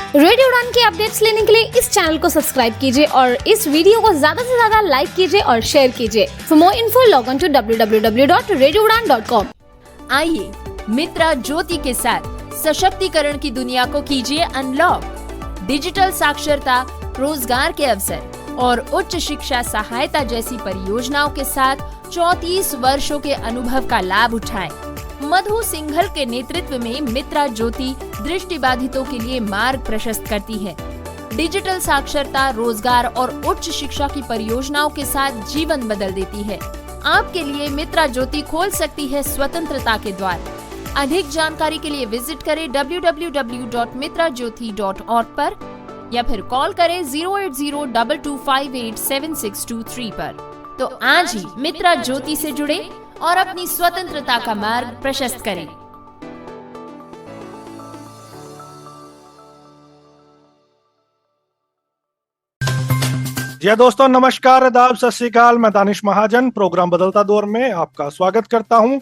Radio उड़ान की updates लेने के लिए इस चैनल को सब्सक्राइब कीजिए और इस वीडियो को ज्यादा से ज्यादा लाइक कीजिए और शेयर कीजिए। For more info log on to www.radioudan.com। आइए मित्रा ज्योति के साथ सशक्तिकरण की दुनिया को कीजिए अनलॉक। डिजिटल साक्षरता, रोजगार के अवसर और उच्च शिक्षा सहायता जैसी परियोजनाओं के साथ 34 वर्षों के अनुभव का लाभ उठाएं। मधु सिंघल के नेतृत्व में मित्रा ज्योति दृष्टिबाधितों के लिए मार्ग प्रशस्त करती है। डिजिटल साक्षरता, रोजगार और उच्च शिक्षा की परियोजनाओं के साथ जीवन बदल देती है। आपके लिए मित्रा ज्योति खोल सकती है स्वतंत्रता के द्वार। अधिक जानकारी के लिए विजिट करें www.mitrajyoti.org पर या फिर कॉल करें 08022587623 पर। तो आज ही मित्रा ज्योति से जुड़े और अपनी स्वतंत्रता का मार्ग प्रशस्त करें। जी दोस्तों, नमस्कार, आदाब, सत श्री अकाल। मैं दानिश महाजन प्रोग्राम बदलता दौर में आपका स्वागत करता हूं।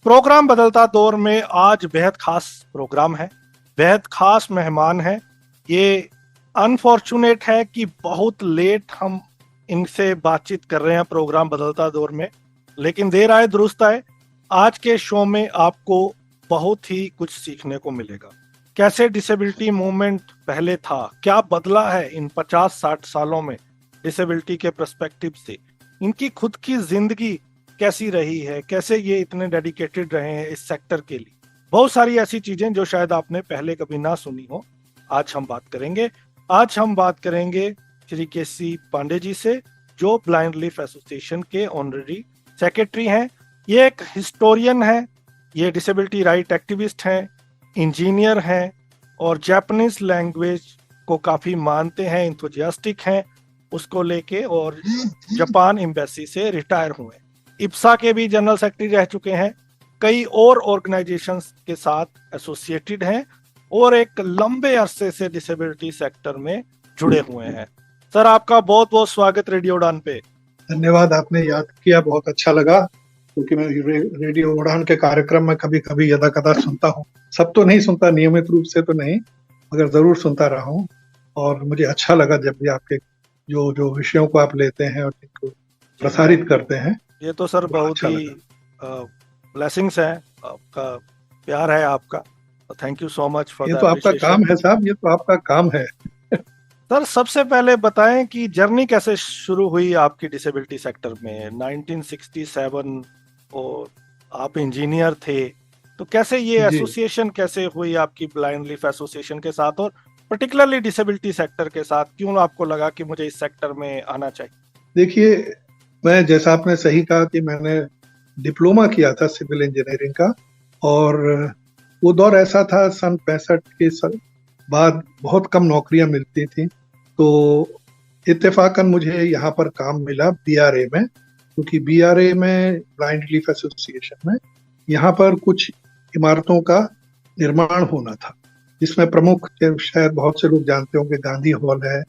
प्रोग्राम बदलता दौर में आज बेहद खास प्रोग्राम है, बेहद खास मेहमान है। ये अनफॉर्चुनेट है कि बहुत लेट हम इनसे बातचीत कर रहे हैं प्रोग्राम बदलता दौर में, लेकिन देर आए दुरुस्त आए। आज के शो में आपको बहुत ही कुछ सीखने को मिलेगा। कैसे डिसेबिलिटी मूवमेंट पहले था, क्या बदला है इन 50-60 सालों में डिसेबिलिटी के पर्सपेक्टिव से, इनकी खुद की जिंदगी कैसी रही है, कैसे ये इतने डेडिकेटेड रहे हैं इस सेक्टर के लिए। बहुत सारी ऐसी चीजें जो शायद आपने पहले कभी ना सुनी हो, आज हम बात करेंगे। आज हम बात करेंगे श्री केसी पांडे जी से, जो ब्लाइंड लीफ एसोसिएशन के ऑनररी सेक्रेटरी हैं। ये एक हिस्टोरियन है, ये डिसेबिलिटी राइट एक्टिविस्ट हैं, इंजीनियर हैं और जापानीज लैंग्वेज को काफी मानते हैं, इंथुजियास्टिक हैं उसको लेके, और जापान एम्बेसी से रिटायर हुए। इप्सा के भी जनरल सेक्रेटरी रह चुके हैं, कई और ऑर्गेनाइजेशंस के साथ एसोसिएटेड हैं और एक लंबे अरसे से डिसेबिलिटी सेक्टर में जुड़े हुए हैं। सर, आपका बहुत बहुत स्वागत रेडियो उड़ान पे। धन्यवाद, आपने याद किया, बहुत अच्छा लगा, क्योंकि मैं रेडियो उड़ान के कार्यक्रम में कभी कभी यदा कदा सुनता हूँ। सब तो नहीं सुनता, नियमित रूप से तो नहीं, मगर जरूर सुनता रहा हूँ। और मुझे अच्छा लगा जब भी आपके जो विषयों को आप लेते हैं और इनको प्रसारित करते हैं। ये तो सर बहुत ही ब्लेसिंग्स है, आपका प्यार है आपका। Thank you so much for ये तो आपका काम है साहब, ये तो आपका काम है। सर, सबसे पहले बताएं कि जर्नी कैसे शुरू हुई आपकी डिसेबिलिटी सेक्टर में। 1967 और आप इंजीनियर थे, तो कैसे ये एसोसिएशन कैसे हुई आपकी ब्लाइंड लीफ एसोसिएशन के साथ, और पर्टिकुलरली डिसेबिलिटी सेक्टर के साथ क्यों आपको लगा कि मुझे इस सेक्टर में आना चाहिए? देखिए, मैं जैसा आपने सही कहा कि मैंने डिप्लोमा किया था सिविल इंजीनियरिंग का, और वो दौर ऐसा था, सन 65 के बाद बहुत कम नौकरियां मिलती थी। तो इत्तेफाकन मुझे यहाँ पर काम मिला BRA में, क्योंकि BRA में ब्लाइंड लीफ एसोसिएशन में यहाँ पर कुछ इमारतों का निर्माण होना था, जिसमें प्रमुख, शायद बहुत से लोग जानते होंगे, गांधी हॉल है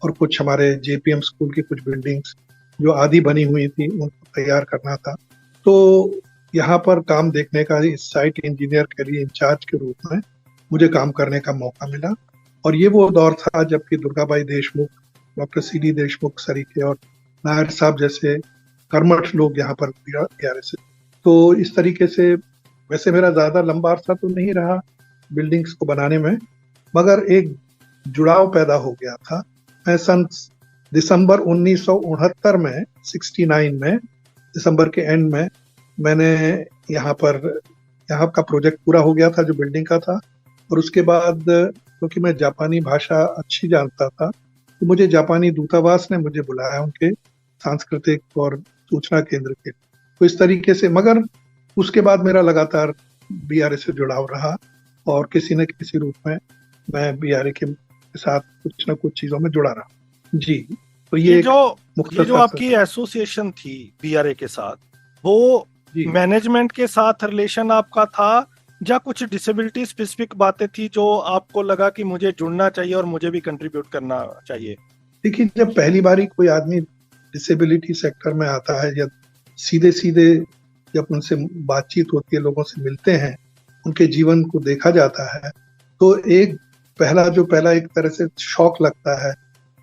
और कुछ हमारे JPM स्कूल की कुछ बिल्डिंग्स जो आधी बनी हुई थी, उनको तैयार करना था। तो यहाँ पर काम देखने का इस साइट इंजीनियर के लिए इंचार्ज के रूप में मुझे काम करने का मौका मिला। और ये वो दौर था जबकि दुर्गाबाई देशमुख, डॉक्टर CD देशमुख सरीखे और नायर साहब जैसे कर्मठ लोग यहाँ पर BRA से। तो इस तरीके से वैसे मेरा ज्यादा लंबा अरसा तो नहीं रहा बिल्डिंग्स को बनाने में, मगर एक जुड़ाव पैदा हो गया था। मैं सन दिसंबर 1969 में 69 में दिसंबर के एंड में मैंने यहाँ का प्रोजेक्ट पूरा हो गया था जो बिल्डिंग का था। और उसके बाद क्योंकि मैं जापानी भाषा अच्छी जानता था, तो मुझे जापानी दूतावास ने मुझे बुलाया उनके सांस्कृतिक और सूचना केंद्र के। तो इस तरीके से, मगर उसके बाद मेरा लगातार BRA से जुड़ाव रहा और किसी न किसी रूप में मैं BRA के साथ कुछ न कुछ चीजों में जुड़ा रहा। जी, तो ये जो आपकी एसोसिएशन थी BRA के साथ, वो मैनेजमेंट के साथ रिलेशन आपका था या कुछ डिसेबिलिटी स्पेसिफिक बातें थी जो आपको लगा कि मुझे जुड़ना चाहिए और मुझे भी कंट्रीब्यूट करना चाहिए? देखिए, जब पहली बारी कोई आदमी डिसेबिलिटी सेक्टर में आता है, या सीधे जब उनसे बातचीत होती है, लोगों से मिलते हैं, उनके जीवन को देखा जाता है, तो एक पहला एक तरह से शौक लगता है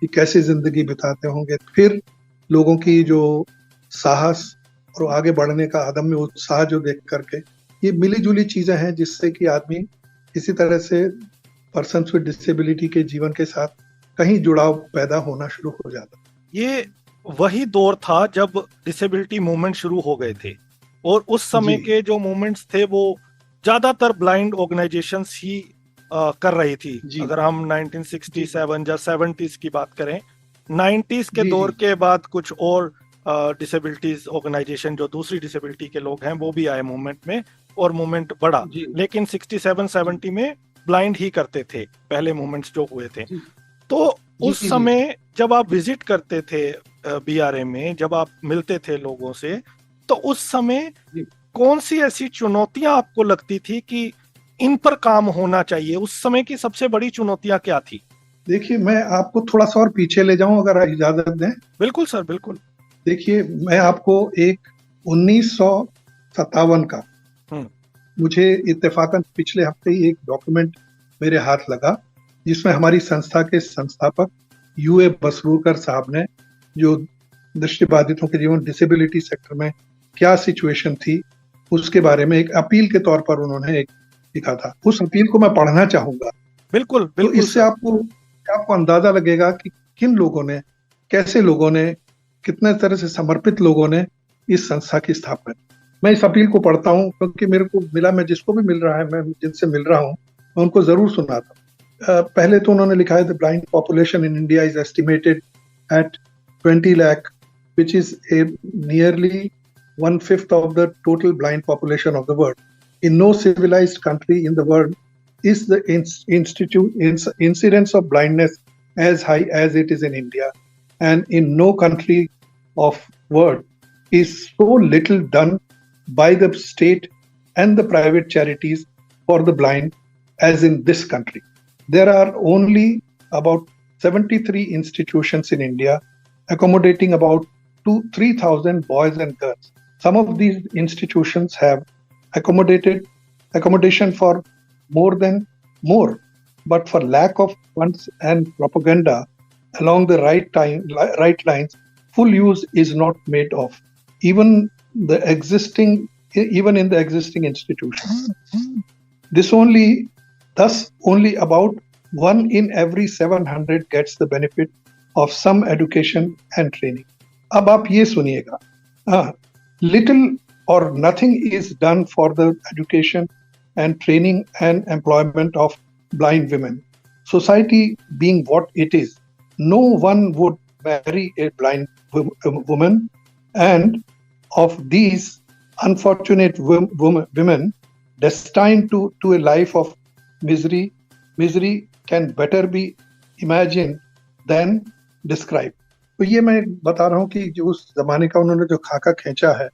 कि कैसे जिंदगी बिताते होंगे। फिर लोगों की जो साहस और आगे बढ़ने का अदम्य उत्साह जो देख करके, ये मिली जुली चीजें हैं जिससे कि आदमी किसी तरह से पर्सन विद डिसेबिलिटी के जीवन के साथ कहीं जुड़ाव पैदा होना शुरू हो जाता। ये वही दौर था जब डिसेबिलिटी मूवमेंट शुरू हो गए थे, और उस समय जी। के जो मूवमेंट्स थे वो ज्यादातर ब्लाइंड ऑर्गेनाइजेशंस ही कर रही थी। जी। अगर हम 1967 या 70s की बात करें, 90s के जी, दौर जी। के बाद कुछ और डिसेबिलिटीज ऑर्गेनाइजेशन, जो दूसरी डिसेबिलिटी के लोग हैं, वो भी आए मूवमेंट में, और मूवमेंट बढ़ा। जी। लेकिन 67-70 में ब्लाइंड ही करते थे पहले मूवमेंट्स जो हुए थे। जी। तो जी, उस जी। समय जब आप विजिट करते थे बीआरए में, जब आप मिलते थे लोगों से, तो उस समय जी। कौन सी ऐसी चुनौतियां आपको लगती थी कि इन पर काम होना चाहिए? उस समय की सबसे बड़ी चुनौतियां क्या थी? देखिए, मैं आपको थोड़ा सा और पीछे ले जाऊं अगर आप इजाजत दें। बिल्कुल सर, बिल्कुल। देखिए, मैं आपको एक 1957 का, मुझे इत्तेफाकन पिछले हफ्ते ही एक डॉक्यूमेंट मेरे हाथ लगा जिसमें हमारी संस्था के संस्थापक यूए बसरूकर साहब ने जो दृष्टिबाधितों के जीवन डिसेबिलिटी सेक्टर में क्या सिचुएशन थी उसके बारे में एक अपील के तौर पर उन्होंने एक लिखा था। उस अपील को मैं पढ़ना चाहूंगा। बिल्कुल तो बिल्कुल इससे सर। आपको अंदाजा लगेगा कि किन लोगों ने, कैसे लोगों ने, कितने तरह से समर्पित लोगों ने इस संस्था की स्थापना की। मैं इस अपील को पढ़ता हूँ क्योंकि मेरे को मिला, मैं जिसको भी मिल रहा है, मैं जिनसे मिल रहा हूँ, मैं उनको जरूर सुनाता हूँ। पहले तो उन्होंने लिखा है, the blind population in India is estimated at 20 lakh, which is a nearly 1/5 of the total blind population of the world. In no civilized country in the world is the incidence of blindness as high as it is in India, and in no country of world is so little done by the state and the private charities for the blind as in this country. There are only about 73 institutions in India accommodating about 3,000 boys and girls. Some of these institutions have accommodation for more, but for lack of funds and propaganda along the right lines, full use is not made of, even in the existing institutions. Thus only about 1 in every 700 gets the benefit of some education and training. अब आप ये सुनिएगा, little or nothing is done for the education and training and employment of blind women. Society being what it is, no one would marry a blind woman, and of these unfortunate women destined to a life of misery can better be imagined than described. तो ये मैं बता रहा हूँ कि जो उस जमाने का उन्होंने जो खाका खींचा है,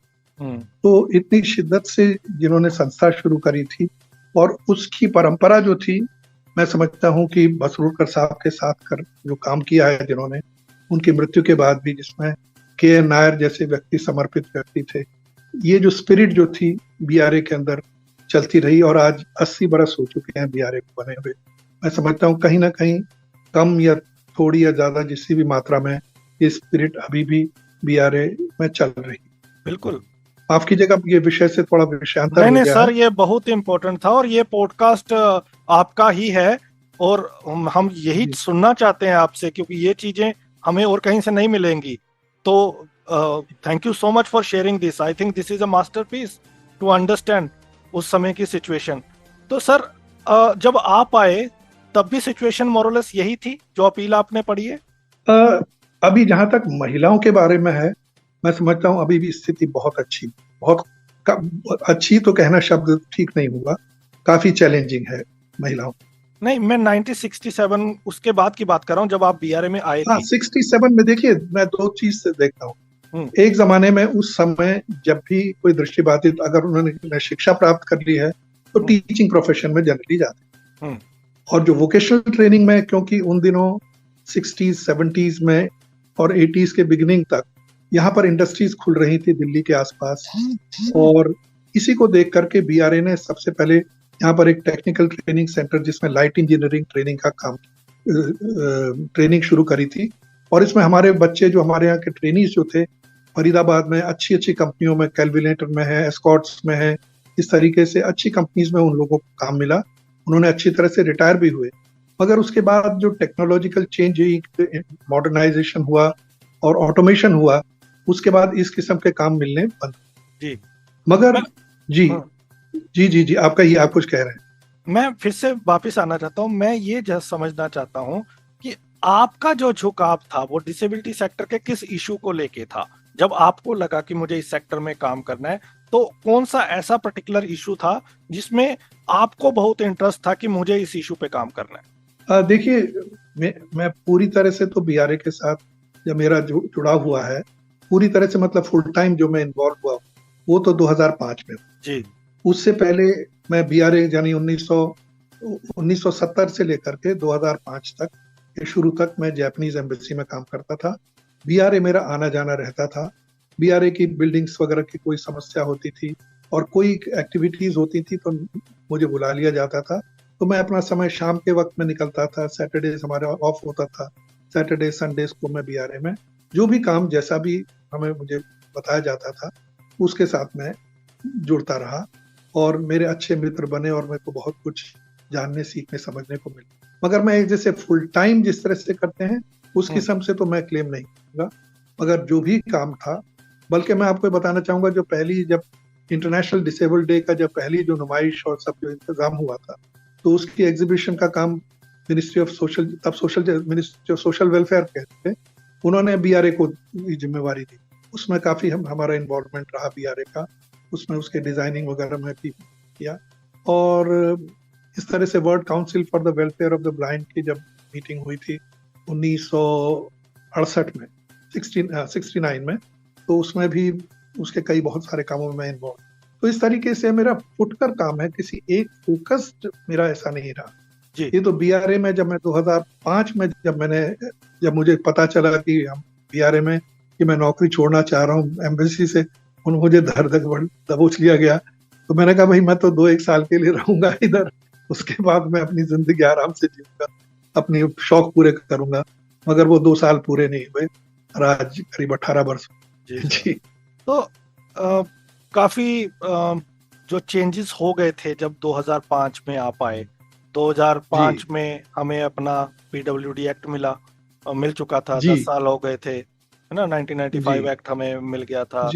तो इतनी शिद्दत से जिन्होंने संस्था शुरू करी थी, और उसकी परंपरा जो थी, मैं समझता हूँ कि बसरूकर साहब के साथ कर जो काम किया है जिन्होंने, उनकी मृत्यु के बाद भी, जिसमें के नायर जैसे व्यक्ति समर्पित व्यक्ति थे, ये जो स्पिरिट जो थी बीआरए के अंदर चलती रही, और आज 80 बरस हो चुके हैं बीआरए को बने हुए। मैं समझता हूँ कहीं ना कहीं कम या थोड़ी या ज्यादा जिस भी मात्रा में ये स्पिरिट अभी भी बीआरए में चल रही। बिल्कुल। आपकी जगह ये विषय से थोड़ा विषयांतर नहीं सर, ये बहुत इम्पोर्टेंट था, और ये पॉडकास्ट आपका ही है, और हम यही सुनना चाहते हैं आपसे, क्योंकि ये चीजें हमें और कहीं से नहीं मिलेंगी। तो thank you so much for sharing this. I think this is a masterpiece to understand उस समय की सिचुएशन। तो सर, जब आप आए तब भी सिचुएशन मोरलेस यही थी जो अपील आपने पढ़ी है? अभी जहां तक महिलाओं के बारे में है, मैं समझता हूं अभी भी स्थिति बहुत अच्छी तो कहना शब्द ठीक नहीं होगा, काफी चैलेंजिंग है महिलाओं। नहीं, मैं 1967 उसके बाद की बात कर रहा हूं, जब आप बीआरए में आए थे। 67 में देखिए, मैं दो चीज से देखता हूँ। एक जमाने में, उस समय जब भी कोई दृष्टिबाधित अगर उन्होंने शिक्षा प्राप्त कर ली है तो टीचिंग प्रोफेशन में जनरली जाते हैं, और जो वोकेशनल ट्रेनिंग में, क्योंकि उन दिनों 60s 70s में और 80s के बिगिनिंग तक यहाँ पर इंडस्ट्रीज खुल रही थी दिल्ली के आसपास, और इसी को देख करके बीआरए ने सबसे पहले यहाँ पर एक टेक्निकल ट्रेनिंग सेंटर जिसमें लाइट इंजीनियरिंग ट्रेनिंग का काम ट्रेनिंग शुरू करी थी। और इसमें हमारे बच्चे जो हमारे यहाँ के ट्रेनीज जो थे फरीदाबाद में अच्छी अच्छी कंपनियों में, कैलविनेटर में है, एस्कॉर्ट्स में है, इस तरीके से अच्छी कंपनीज में उन लोगों को काम मिला। उन्होंने अच्छी तरह से रिटायर भी हुए। मगर उसके बाद जो टेक्नोलॉजिकल चेंज हुई, मॉडर्नाइजेशन हुआ और ऑटोमेशन हुआ, उसके बाद इस किस्म के काम मिलने बंद। जी मगर जी हाँ। जी जी जी आप कहिए, आप कुछ कह रहे हैं। मैं फिर से वापस आना चाहता हूँ। मैं ये समझना चाहता हूँ कि आपका जो झुकाव था वो डिसेबिलिटी सेक्टर के किस इशू को लेके था? जब आपको लगा कि मुझे इस सेक्टर में काम करना है, तो कौन सा ऐसा पर्टिकुलर इशू था जिसमें आपको बहुत इंटरेस्ट था कि मुझे इस इशू पे काम करना है? देखिए, मैं पूरी तरह से तो बीआरए के साथ या मेरा जो जुड़ाव हुआ है पूरी तरह से, मतलब फुल टाइम जो मैं इन्वॉल्व हुआ वो तो 2005 में। जी। उससे पहले मैं बीआरए यानी 1970 से लेकर के 2005 तक के शुरू तक मैं जापानीज एम्बेसी में काम करता था। बीआरए मेरा आना जाना रहता था। बीआरए की बिल्डिंग्स वगैरह की कोई समस्या होती थी और कोई एक्टिविटीज होती थी तो मुझे बुला लिया जाता था। तो मैं अपना समय शाम के वक्त में निकलता था। सैटरडे हमारा ऑफ होता था। सैटरडे संडेज को मैं बीआरए में जो भी काम जैसा भी मुझे बताया जाता था उसके साथ मैं जुड़ता रहा और मेरे अच्छे मित्र बने और मेरे को बहुत कुछ जानने, सीखने, समझने को मिला। मगर मैं जैसे फुल टाइम जिस तरह से करते हैं उस किस्म से तो मैं क्लेम नहीं करूंगा। मगर जो भी काम था, बल्कि मैं आपको बताना चाहूंगा, जो पहली जब इंटरनेशनल डिसेबल्ड डे का जब पहली जो नुमाइश और सब जो इंतजाम हुआ था, तो उसकी एग्जीबिशन का काम मिनिस्ट्री ऑफ सोशल वेलफेयर कहते थे, उन्होंने बीआरए को जिम्मेवारी दी। उसमें काफी हमारा इन्वॉल्वमेंट रहा बीआरए का। उसमें उसके डिजाइनिंग वगैरह में भी किया। और इस तरह से world council for the welfare of the blind की जब मीटिंग हुई थी 1968 में, 69 में, तो उसमें भी उसके कई बहुत सारे कामों में मैं इन्वॉल्व। तो इस तरीके से मेरा फुटकर काम है, किसी एक फोकस्ड मेरा ऐसा नहीं रहा। ये तो बीआरए में जब मैं 2005 में जब मुझे पता चला कि हम बीआरए में कि मैं नौकरी छोड़ना चाह रहा हूँ एम्बेसी से, मुझे दबोच लिया गया। तो मैंने कहा भाई मैं तो 2-1 साल के लिए रहूंगा इधर, उसके बाद मैं अपनी जिंदगी आराम से जीऊंगा, अपनी शौक पूरे करूंगा। मगर वो 2 साल पूरे नहीं हुए, आज करीब 18 वर्ष। जी। तो काफी जो चेंजेस हो गए थे जब 2005 में आप आए। 2005 में हमें अपना पीडब्ल्यूडी एक्ट मिल चुका था। 10 साल हो गए थे, है ना। 1995 एक्ट हमें मिल गया था।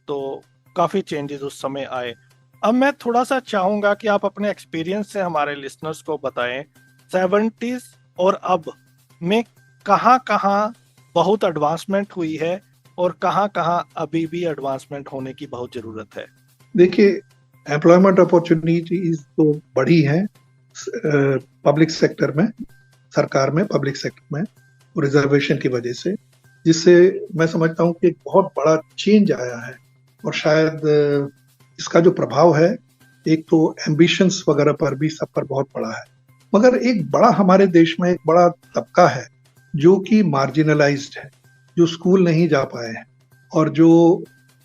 तो काफी चेंजेस उस समय आए। अब मैं थोड़ा सा चाहूंगा कि आप अपने एक्सपीरियंस से हमारे लिसनर्स को बताएं 70s और अब में कहाँ बहुत एडवांसमेंट हुई है और कहाँ अभी भी एडवांसमेंट होने की बहुत जरूरत है। देखिए, एम्प्लॉयमेंट अपॉर्चुनिटीज तो बढ़ी हैं पब्लिक सेक्टर में, सरकार में, पब्लिक सेक्टर में, रिजर्वेशन की वजह से, जिससे मैं समझता हूँ कि एक बहुत बड़ा चेंज आया है। और शायद इसका जो प्रभाव है, एक तो एम्बिशंस वगैरह पर भी सब पर बहुत बड़ा है। मगर एक बड़ा हमारे देश में एक बड़ा तबका है जो कि मार्जिनलाइज्ड है, जो स्कूल नहीं जा पाए हैं और जो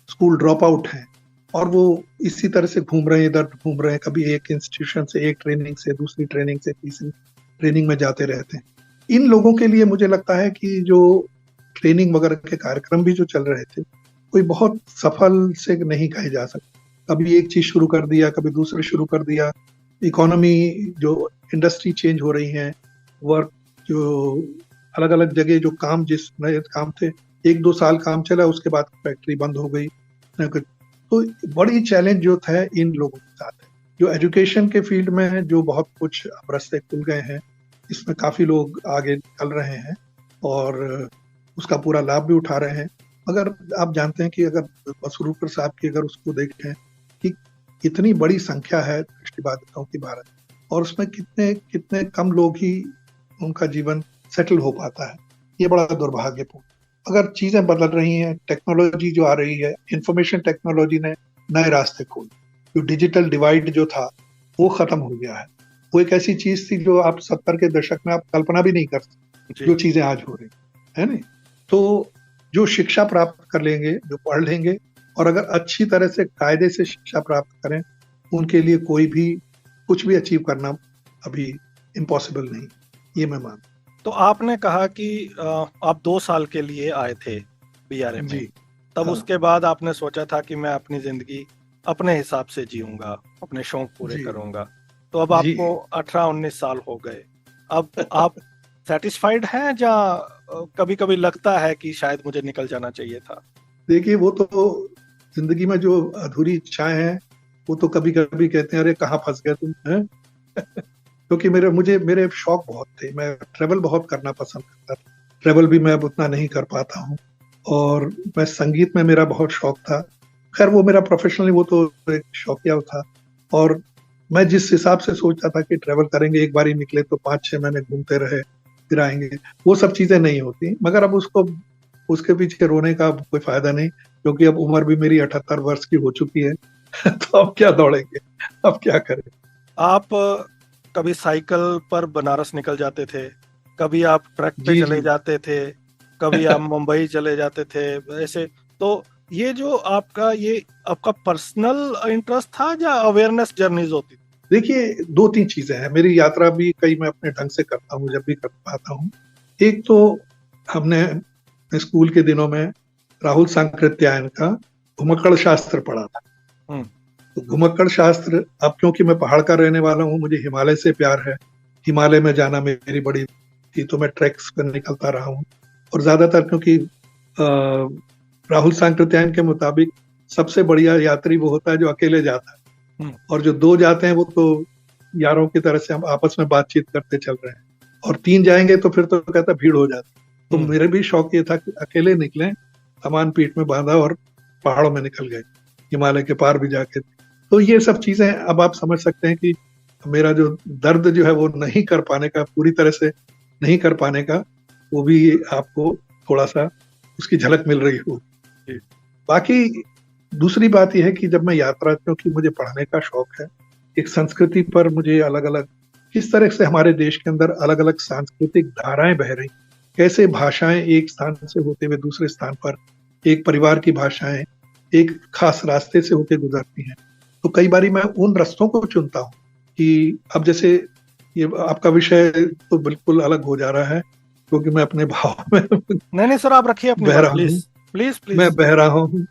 स्कूल ड्रॉप आउट हैं और वो इसी तरह से घूम रहे हैं, इधर घूम रहे हैं, कभी एक इंस्टीट्यूशन से, एक ट्रेनिंग से दूसरी ट्रेनिंग से तीसरी ट्रेनिंग में जाते रहते हैं। इन लोगों के लिए मुझे लगता है कि जो ट्रेनिंग वगैरह के कार्यक्रम भी जो चल रहे थे, कोई बहुत सफल से नहीं कहे जा सकते। कभी एक चीज शुरू कर दिया, कभी दूसरे शुरू कर दिया। इकोनॉमी जो इंडस्ट्री चेंज हो रही है, वर्क जो अलग अलग जगह जो काम, जिस नए काम थे 1-2 साल काम चला, उसके बाद फैक्ट्री बंद हो गई। तो बड़ी चैलेंज जो था इन लोगों के साथ है। जो एजुकेशन के फील्ड में है, जो बहुत कुछ अब रास्ते खुल गए हैं, इसमें काफी लोग आगे निकल रहे हैं और उसका पूरा लाभ भी उठा रहे हैं। मगर आप जानते हैं कि अगर मसरूफर साहब की अगर उसको देखें कि इतनी बड़ी संख्या है दृष्टिबाधितों की भारत, और उसमें कितने कम लोग ही उनका जीवन सेटल हो पाता है, ये बड़ा दुर्भाग्यपूर्ण। अगर चीजें बदल रही हैं, टेक्नोलॉजी जो आ रही है, इंफॉर्मेशन टेक्नोलॉजी ने नए रास्ते खोले। जो डिजिटल डिवाइड जो था वो खत्म हो गया है। वो एक ऐसी चीज थी जो आप 70 के दशक में आप कल्पना भी नहीं कर सकते, जो चीजें आज हो रही है नहीं। तो जो शिक्षा प्राप्त कर लेंगे, जो पढ़ लेंगे और अगर अच्छी तरह से कायदे से शिक्षा प्राप्त करें, उनके लिए कोई भी कुछ भी अचीव करना अभी इम्पॉसिबल नहीं, ये मैं मानता तो आपने कहा कि आप 2 साल के लिए आए थे बीआरए हूँ। में, जी तब हाँ, उसके बाद आपने सोचा था कि मैं अपनी जिंदगी अपने हिसाब से जीऊंगा, अपने शौक पूरे जी करूंगा। तो अब जी। आपको 18-19 साल हो गए, अब आप सेटिस्फाइड हैं या कभी कभी लगता है कि शायद मुझे निकल जाना चाहिए था? देखिए, वो तो जिंदगी में जो अधूरी इच्छाएं हैं, वो तो कभी कभी कहते हैं अरे कहाँ फंस गए तुम, हैं? क्योंकि मेरे शौक बहुत थे, मैं ट्रेवल बहुत करना पसंद करता था। ट्रेवल भी मैं अब उतना नहीं कर पाता हूँ, और मैं संगीत में मेरा बहुत शौक था। खैर वो मेरा प्रोफेशनली वो तो एक शौकिया था, और मैं जिस हिसाब से सोचता था कि ट्रेवल करेंगे, एक बार ही निकले तो 5-6 महीने घूमते रहे फिर आएंगे, वो सब चीजें नहीं होती। मगर अब उसके पीछे रोने का अब कोई फायदा नहीं, क्योंकि अब उम्र भी मेरी 78 वर्ष की हो चुकी है। तो अब क्या दौड़ेंगे, अब क्या करें। आप कभी साइकिल पर बनारस निकल जाते थे, कभी आप ट्रक पे जी चले जी। जाते थे, कभी आप मुंबई चले जाते थे ऐसे। तो ये आपका पर्सनल इंटरेस्ट था या अवेयरनेस जर्नीज होती थी? देखिए, 2-3 चीजें हैं। मेरी यात्रा भी कई मैं अपने ढंग से करता हूँ, जब भी कर पाता हूँ। एक तो हमने स्कूल के दिनों में राहुल सांकृत्यायन का घुमक्कड़ शास्त्र पढ़ा था। हम्म। तो घुमक्कड़ शास्त्र, अब क्योंकि मैं पहाड़ का रहने वाला हूँ, मुझे हिमालय से प्यार है, हिमालय में जाना मेरी बड़ी थी, तो मैं ट्रैक्स पर निकलता रहा हूँ। और ज्यादातर क्योंकि राहुल सांकृत्यायन के मुताबिक सबसे बढ़िया यात्री वो होता है जो अकेले जाता है, और जो 2 जाते हैं वो तो यारों की तरह से हम आपस में बातचीत करते चल रहे हैं, और 3 जाएंगे तो फिर तो कहता भीड़ हो जाती। तो मेरे भी शौक ये था कि अकेले निकलें, सामान पीठ में बांधा और पहाड़ों में निकल गए, हिमालय के पार भी जाके। तो ये सब चीजें अब आप समझ सकते हैं कि मेरा जो दर्द जो है वो नहीं कर पाने का, पूरी तरह से नहीं कर पाने का, वो भी आपको थोड़ा सा उसकी झलक मिल रही हो। बाकी दूसरी बात यह है कि जब मैं यात्रा, क्योंकि मुझे पढ़ने का शौक है, एक संस्कृति पर मुझे अलग अलग किस तरह से हमारे देश के अंदर अलग अलग सांस्कृतिक धाराएं बह रही, कैसे भाषाएं एक स्थान से होते हुए दूसरे स्थान पर, एक परिवार की भाषाएं एक खास रास्ते से होकर गुजरती हैं। तो कई बारी मैं उन रास्तों को चुनता हूँ कि अब जैसे ये आपका विषय तो बिल्कुल अलग हो जा रहा है, क्योंकि मैं अपने भाव में नहीं सर, आप रखिए अपनी बह बात, रहा प्लीज हूँ, प्लीज प्लीज। मैं बह रहा हूँ।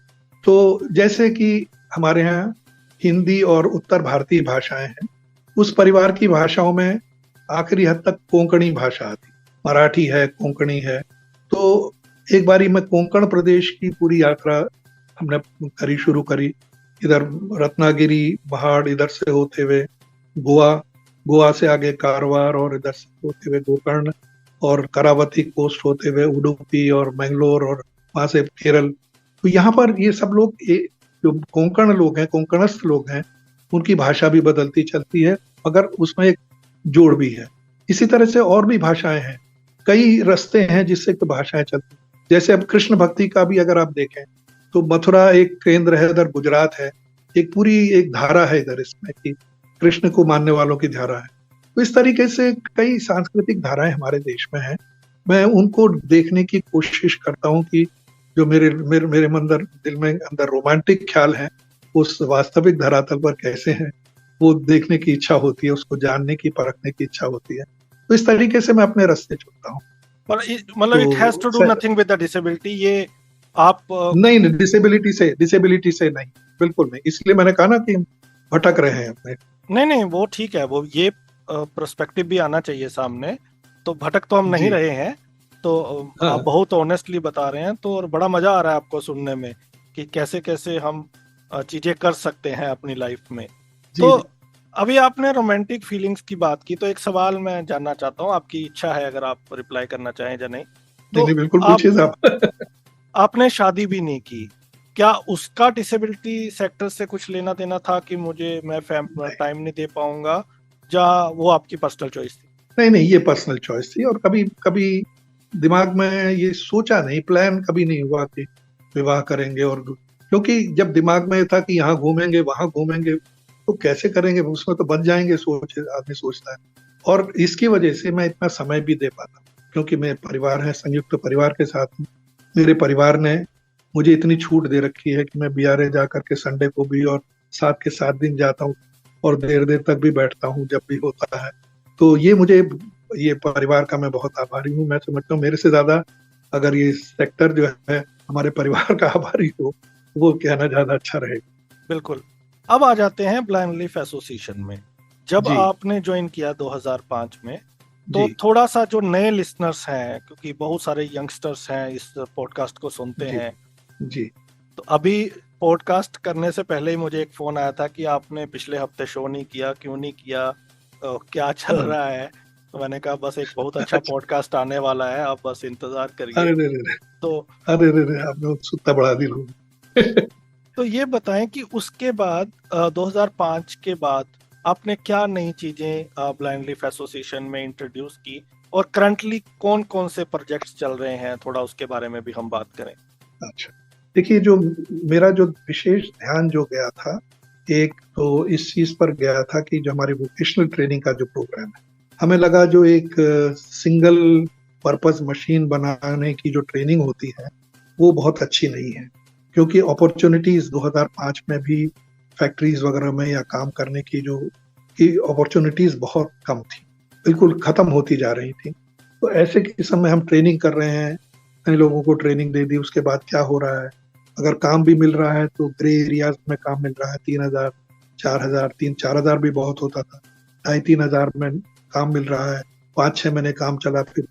तो जैसे कि हमारे यहाँ हिंदी और उत्तर भारतीय भाषाएं हैं, उस परिवार की भाषाओं में आखिरी हद तक कोंकणी भाषा आती, मराठी है, कोंकणी है। तो एक बारी मैं कोंकण प्रदेश की पूरी यात्रा हमने शुरू करी, इधर रत्नागिरी पहाड़ इधर से होते हुए गोवा से आगे कारवार, और इधर से होते हुए गोकर्ण और करावती कोस्ट होते हुए उडुपी और मैंगलोर, और वहां से केरल। तो यहाँ पर ये सब लोग जो कोंकण लोग हैं, कोंकणस्थ लोग हैं, उनकी भाषा भी बदलती चलती है, मगर उसमें एक जोड़ भी है। इसी तरह से और भी भाषाएं हैं, कई रास्ते हैं जिससे भाषाएं चलती। जैसे अब कृष्ण भक्ति का भी अगर आप देखें तो मथुरा एक केंद्र है, इधर गुजरात है, एक पूरी एक धारा है इधर इसमें कि कृष्ण को मानने वालों की धारा है। तो इस तरीके से कई सांस्कृतिक धाराएं हमारे देश में हैं। मैं उनको देखने की कोशिश करता हूँ कि जो मेरे मेरे मेरे दिल में अंदर रोमांटिक ख्याल है, उस वास्तविक धरातल पर कैसे हैं, वो देखने की इच्छा होती है, उसको जानने की, परखने की इच्छा होती है। तो इस तरीके से मैं अपने रास्ते चुनता हूँ। मतलब it has to do nothing with the disability, ये आप नहीं, डिसेबिलिटी से नहीं, बिल्कुल नहीं। इसलिए मैंने कहा ना कि भटक रहे हैं अपने। नहीं वो ठीक है, वो ये पर्सपेक्टिव भी आना चाहिए सामने। तो भटक तो हम नहीं रहे हैं, तो आप बहुत ऑनेस्टली बता रहे हैं, तो और बड़ा मजा आ रहा है आपको सुनने में कि कैसे कैसे हम चीजें कर सकते हैं अपनी लाइफ में। तो अभी आपने रोमांटिक फीलिंग्स की बात की, तो एक सवाल मैं जानना चाहता हूँ, आपकी इच्छा है अगर आप रिप्लाई करना चाहें या नहीं। तो नहीं, बिल्कुल पूछिए साहब। आपने शादी भी नहीं की, क्या उसका डिसेबिलिटी सेक्टर से कुछ लेना देना था कि मैं टाइम नहीं दे पाऊंगा, या वो आपकी पर्सनल चॉइस थी? नहीं, ये पर्सनल चॉइस थी, और कभी कभी दिमाग में ये सोचा नहीं, प्लान कभी नहीं हुआ कि विवाह करेंगे। और क्योंकि जब दिमाग में था कि यहाँ घूमेंगे वहां घूमेंगे, तो कैसे करेंगे, उसमें तो बन जाएंगे आदमी सोचता है। और इसकी वजह से मैं इतना समय भी दे पाता, क्योंकि मेरे परिवार है, संयुक्त परिवार के साथ हूँ। मेरे परिवार ने मुझे इतनी छूट दे रखी है कि मैं बीआरए जा करके संडे को भी और 7 के 7 दिन जाता हूँ, और देर देर तक भी बैठता हूँ जब भी होता है। तो ये परिवार का मैं बहुत आभारी हूँ। मैं समझता हूँ मेरे से ज्यादा अगर ये सेक्टर जो है हमारे परिवार का आभारी हो, वो कहना ज्यादा अच्छा रहेगा। बिल्कुल। अब आ जाते हैं ब्लाइंड लीफ एसोसिएशन में। जब जी। आपने ज्वाइन किया 2005 में, तो जी थोड़ा सा जो नए लिसनर्स हैं, क्योंकि बहुत सारे यंगस्टर्स हैं इस पॉडकास्ट को सुनते जी हैं, जी तो अभी पॉडकास्ट करने से पहले ही मुझे एक फोन आया था कि आपने पिछले हफ्ते शो नहीं किया, क्यों नहीं किया, क्या चल रहा है। तो मैंने कहा बस एक बहुत अच्छा पॉडकास्ट आने वाला है, आप बस इंतजार करिए। अरे रे रे, तो आपने उत्सुकता बढ़ा दी लोग। तो ये बताएं कि उसके बाद 2005 के बाद आपने क्या नई चीजें ब्लाइंड लीफ एसोसिएशन में इंट्रोड्यूस की, और करंटली कौन कौन से प्रोजेक्ट्स चल रहे हैं, थोड़ा उसके बारे में भी हम बात करें। अच्छा, देखिए, जो मेरा जो विशेष ध्यान जो गया था, एक तो इस चीज पर गया था कि जो हमारी वोकेशनल ट्रेनिंग का जो प्रोग्राम है, हमें लगा जो एक सिंगल पर्पस मशीन बनाने की जो ट्रेनिंग होती है वो बहुत अच्छी नहीं है, क्योंकि अपॉर्चुनिटीज 2005 में भी फैक्ट्रीज वगैरह में या काम करने की जो अपॉर्चुनिटीज बहुत कम थी, बिल्कुल खत्म होती जा रही थी। तो ऐसे किस्म में हम ट्रेनिंग कर रहे हैं, नए लोगों को ट्रेनिंग दे दी, उसके बाद क्या हो रहा है, अगर काम भी मिल रहा है तो ग्रे एरियाज में काम मिल रहा है, 3,000 4,000, 3-4,000 भी बहुत होता था, 2,500-3,000 में काम मिल रहा है, 5-6 महीने काम चला। फिर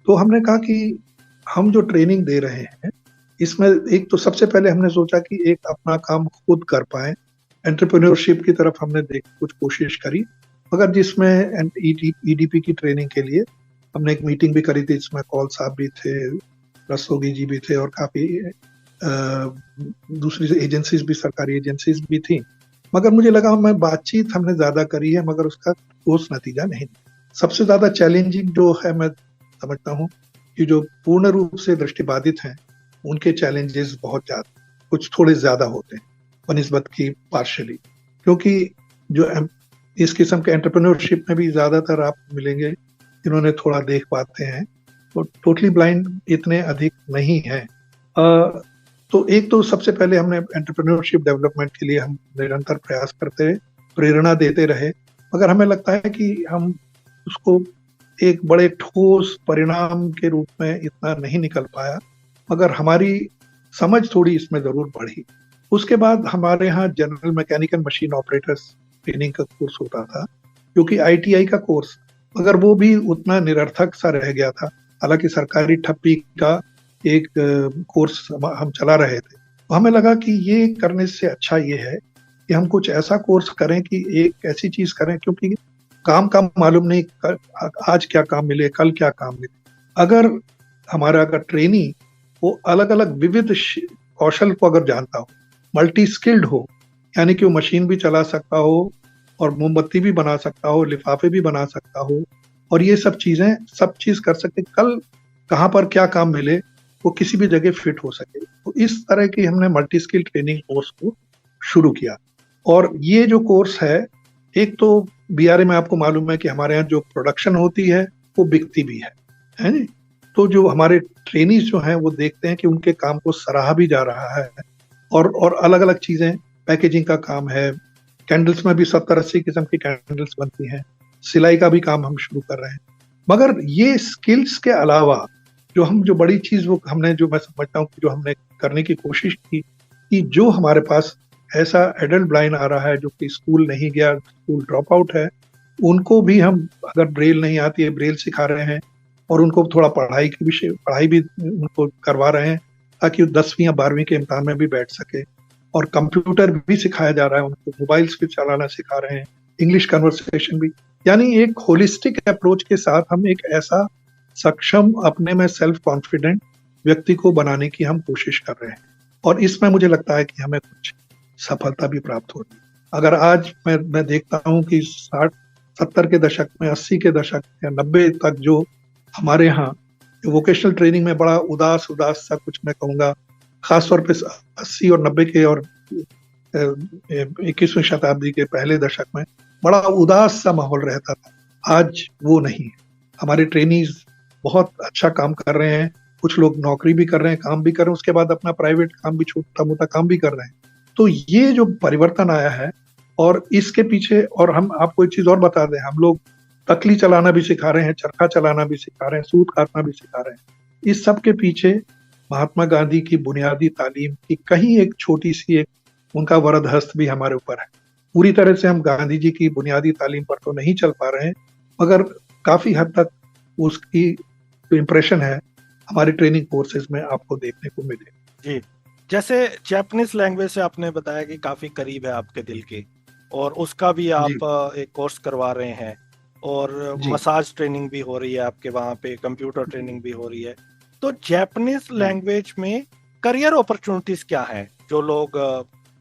तो हमने कहा कि हम जो ट्रेनिंग दे रहे हैं इसमें एक तो सबसे पहले हमने सोचा कि एक अपना काम खुद कर पाए, एंटरप्रेन्योरशिप की तरफ हमने कुछ कोशिश करी, मगर जिसमें ईडीपी की ट्रेनिंग के लिए हमने एक मीटिंग भी करी थी, जिसमें कौल साहब भी थे, रस्तोगी जी भी थे, और काफी दूसरी एजेंसीज भी, सरकारी एजेंसीज भी थी। मगर मुझे लगा मैं बातचीत हमने ज्यादा करी है, मगर उसका ठोस नतीजा नहीं। सबसे ज्यादा चैलेंजिंग जो है, मैं समझता हूँ कि जो पूर्ण रूप से दृष्टिबाधित हैं उनके चैलेंजेस बहुत ज्यादा, कुछ थोड़े ज्यादा होते हैं बनिस्बत की पार्शली, क्योंकि जो इस किस्म के एंटरप्रेन्योरशिप में भी ज्यादातर आप मिलेंगे जिन्होंने थोड़ा देख पाते हैं, तो टोटली ब्लाइंड इतने अधिक नहीं है। तो एक तो सबसे पहले हमने एंटरप्रेन्योरशिप डेवलपमेंट के लिए हम निरंतर प्रयास करते रहे, प्रेरणा देते रहे, मगर हमें लगता है कि हम उसको एक बड़े ठोस परिणाम के रूप में इतना नहीं निकल पाया, मगर हमारी समझ थोड़ी इसमें जरूर बढ़ी। उसके बाद हमारे यहाँ general mechanical machine operators training का कोर्स होता था, क्योंकि आईटीआई का कोर्स, मगर वो भी उतना निरर्थक सा रह गया था। हालांकि सरकारी ठप्पी का एक कोर्स हम चला रहे थे, तो हमें लगा कि ये करने से अच्छा ये है कि हम कुछ ऐसा कोर्स करें कि एक ऐसी चीज करें, क्योंकि काम का मालूम नहीं आज क्या काम मिले, कल क्या काम मिले। अगर हमारा ट्रेनी वो अलग अलग विविध कौशल को अगर जानता हो, मल्टी स्किल्ड हो, यानी कि वो मशीन भी चला सकता हो और मोमबत्ती भी बना सकता हो, लिफाफे भी बना सकता हो, और ये सब चीज कर सके, कल कहाँ पर क्या काम मिले वो किसी भी जगह फिट हो सके। तो इस तरह की हमने मल्टी स्किल ट्रेनिंग कोर्स को शुरू किया। और ये जो कोर्स है, एक तो बीआरए में आपको मालूम है कि हमारे यहाँ जो प्रोडक्शन होती है वो बिकती भी है जी। तो जो हमारे ट्रेनीज जो हैं वो देखते हैं कि उनके काम को सराहा भी जा रहा है, और अलग अलग चीजें, पैकेजिंग का काम है, कैंडल्स में भी 70-80 किस्म की कैंडल्स बनती हैं, सिलाई का भी काम हम शुरू कर रहे हैं। मगर ये स्किल्स के अलावा जो बड़ी चीज वो हमने, जो मैं समझता हूँ कि जो हमने करने की कोशिश की, कि जो हमारे पास ऐसा एडल्ट ब्लाइंड आ रहा है जो कि स्कूल नहीं गया, स्कूल ड्रॉप आउट है, उनको भी हम, अगर ब्रेल नहीं आती है, ब्रेल सिखा रहे हैं, और उनको थोड़ा पढ़ाई भी उनको करवा रहे हैं, ताकि वो 10वीं या 12वीं के इम्तिहान में भी बैठ सके। और कंप्यूटर भी सिखाया जा रहा है उनको, मोबाइल्स भी चलाना सिखा रहे हैं, इंग्लिश कन्वर्सेशन भी, यानी एक होलिस्टिक अप्रोच के साथ हम एक ऐसा सक्षम, अपने में सेल्फ कॉन्फिडेंट व्यक्ति को बनाने की हम कोशिश कर रहे हैं। और इसमें मुझे लगता है कि हमें कुछ सफलता भी प्राप्त हो रही है। अगर आज मैं देखता हूँ कि 60-70 के दशक में, 80 के दशक या 90 तक जो हमारे यहाँ वोकेशनल ट्रेनिंग में बड़ा उदास सा कुछ, मैं कहूँगा खासतौर पे 80 और 90 के और 21वीं शताब्दी के पहले दशक में बड़ा उदास सा माहौल रहता था, आज वो नहीं है। हमारे ट्रेनीज बहुत अच्छा काम कर रहे हैं, कुछ लोग नौकरी भी कर रहे हैं, काम भी कर रहे हैं, उसके बाद अपना प्राइवेट काम भी, छोटा मोटा काम भी कर रहे हैं। तो ये जो परिवर्तन आया है, और इसके पीछे, और हम आपको एक चीज और बता दें, हम लोग तकली चलाना भी सिखा रहे हैं, चरखा चलाना भी सिखा रहे हैं, सूत काटना भी सिखा रहे हैं। इस सब के पीछे महात्मा गांधी की बुनियादी तालीम की कहीं एक छोटी सी एक उनका वरद हस्त भी हमारे ऊपर है। पूरी तरह से हम गांधी जी की बुनियादी तालीम पर तो नहीं चल पा रहे हैं, मगर काफी हद तक उसकी जो इम्प्रेशन है हमारे ट्रेनिंग कोर्सेज में आपको देखने को मिले। जी, जैसे जापानीज लैंग्वेज से आपने बताया कि काफी करीब है आपके दिल के, और उसका भी आप एक कोर्स करवा रहे हैं, और मसाज ट्रेनिंग भी हो रही है आपके वहाँ पे, कंप्यूटर ट्रेनिंग भी हो रही है। तो जापानीज लैंग्वेज में करियर अपॉर्चुनिटीज क्या है जो लोग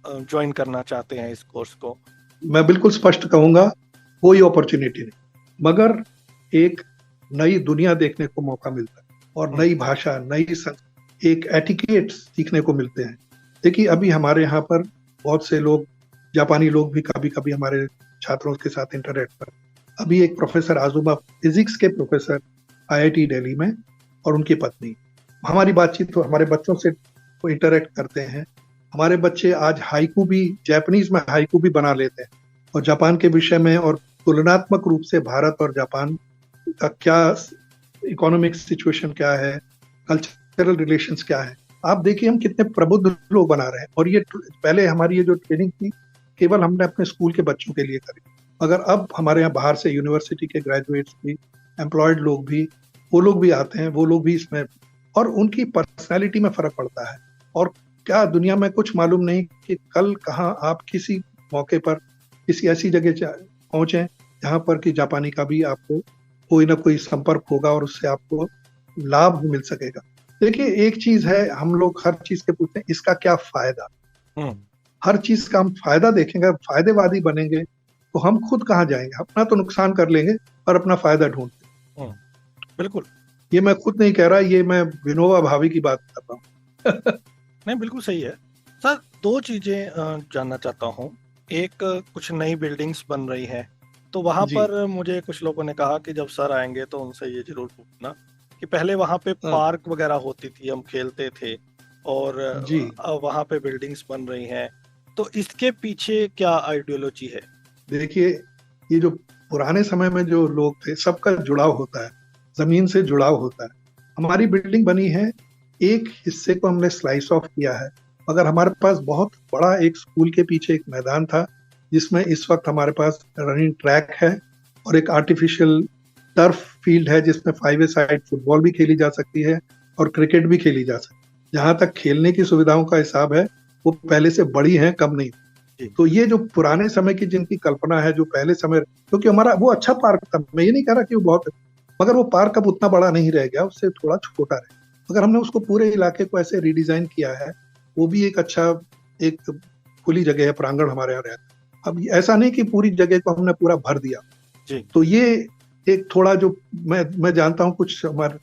ज्वाइन करना चाहते हैं इस कोर्स को? मैं बिल्कुल स्पष्ट कहूंगा, कोई अपॉर्चुनिटी नहीं, मगर एक नई दुनिया देखने को मौका मिलता है, और नई भाषा, एक एटिकेट सीखने को मिलते हैं। देखिए, अभी हमारे यहाँ पर बहुत से लोग, जापानी लोग भी कभी कभी हमारे छात्रों के साथ इंटरेक्ट करते हैं। अभी एक प्रोफेसर आजुमा, फिजिक्स के प्रोफेसर IIT दिल्ली में, और उनकी पत्नी, हमारी बातचीत तो हमारे बच्चों से वो इंटरेक्ट करते हैं। हमारे बच्चे आज हाइकू भी, जापानीज में हाइकू भी बना लेते हैं, और जापान के विषय में, और तुलनात्मक रूप से भारत और जापान का क्या इकोनॉमिक सिचुएशन क्या है, कल्चरल रिलेशंस क्या है, आप देखिए हम कितने प्रबुद्ध लोग बना रहे हैं। और ये पहले हमारी ये जो ट्रेनिंग थी केवल हमने अपने स्कूल के बच्चों के लिए करी, मगर अब हमारे यहाँ बाहर से यूनिवर्सिटी के ग्रेजुएट्स भी, एम्प्लॉयड लोग भी, वो लोग भी आते हैं, वो लोग भी इसमें, और उनकी पर्सनैलिटी में फर्क पड़ता है। और क्या दुनिया में कुछ मालूम नहीं कि कल कहाँ आप किसी मौके पर किसी ऐसी जगह पहुंचे जहाँ पर कि जापानी का भी आपको कोई ना कोई संपर्क होगा, और उससे आपको लाभ मिल सकेगा। देखिए, एक चीज है, हम लोग हर चीज के पूछते हैं इसका क्या फायदा। हर चीज का हम फायदा देखेंगे, फायदेवादी बनेंगे तो हम खुद कहाँ जाएंगे, अपना तो नुकसान कर लेंगे और अपना फायदा ढूंढते। बिल्कुल, ये मैं खुद नहीं कह रहा, ये मैं विनोबा भावे की बात कर रहा हूँ। नहीं, बिल्कुल सही है सर। दो चीजें जानना चाहता हूँ। एक, कुछ नई बिल्डिंग्स बन रही है, तो वहां पर मुझे कुछ लोगों ने कहा कि जब सर आएंगे तो उनसे ये जरूर पूछना कि पहले वहां पे पार्क वगैरह होती थी, हम खेलते थे, और वहां पे बिल्डिंग्स बन रही हैं, तो इसके पीछे क्या आइडियोलॉजी है? देखिए, ये जो पुराने समय में जो लोग थे, सबका जुड़ाव होता है, जमीन से जुड़ाव होता है। हमारी बिल्डिंग बनी है, एक हिस्से को हमने स्लाइस ऑफ किया है, मगर हमारे पास बहुत बड़ा एक स्कूल के पीछे एक मैदान था, जिसमें इस वक्त हमारे पास रनिंग ट्रैक है, और एक आर्टिफिशियल टर्फ फील्ड है, जिसमें 5 साइड फुटबॉल भी खेली जा सकती है और क्रिकेट भी खेली जा सकती है। जहां तक खेलने की सुविधाओं का हिसाब है, वो पहले से बड़ी है, कम नहीं। तो ये जो पुराने समय की जिनकी कल्पना है, जो पहले समय, क्योंकि हमारा वो अच्छा पार्क था, मैं ये नहीं कह रहा कि वो बहुत, मगर वो पार्क अब उतना बड़ा नहीं रह गया, उससे थोड़ा छोटा रहे, मगर हमने उसको पूरे इलाके को ऐसे रिडिजाइन किया है, वो भी एक अच्छा, एक खुली जगह है, प्रांगण हमारे यहाँ रहता है। अब ऐसा नहीं कि पूरी जगह को हमने पूरा भर दिया जी। तो ये एक थोड़ा जो मैं जानता हूँ कुछ हमारे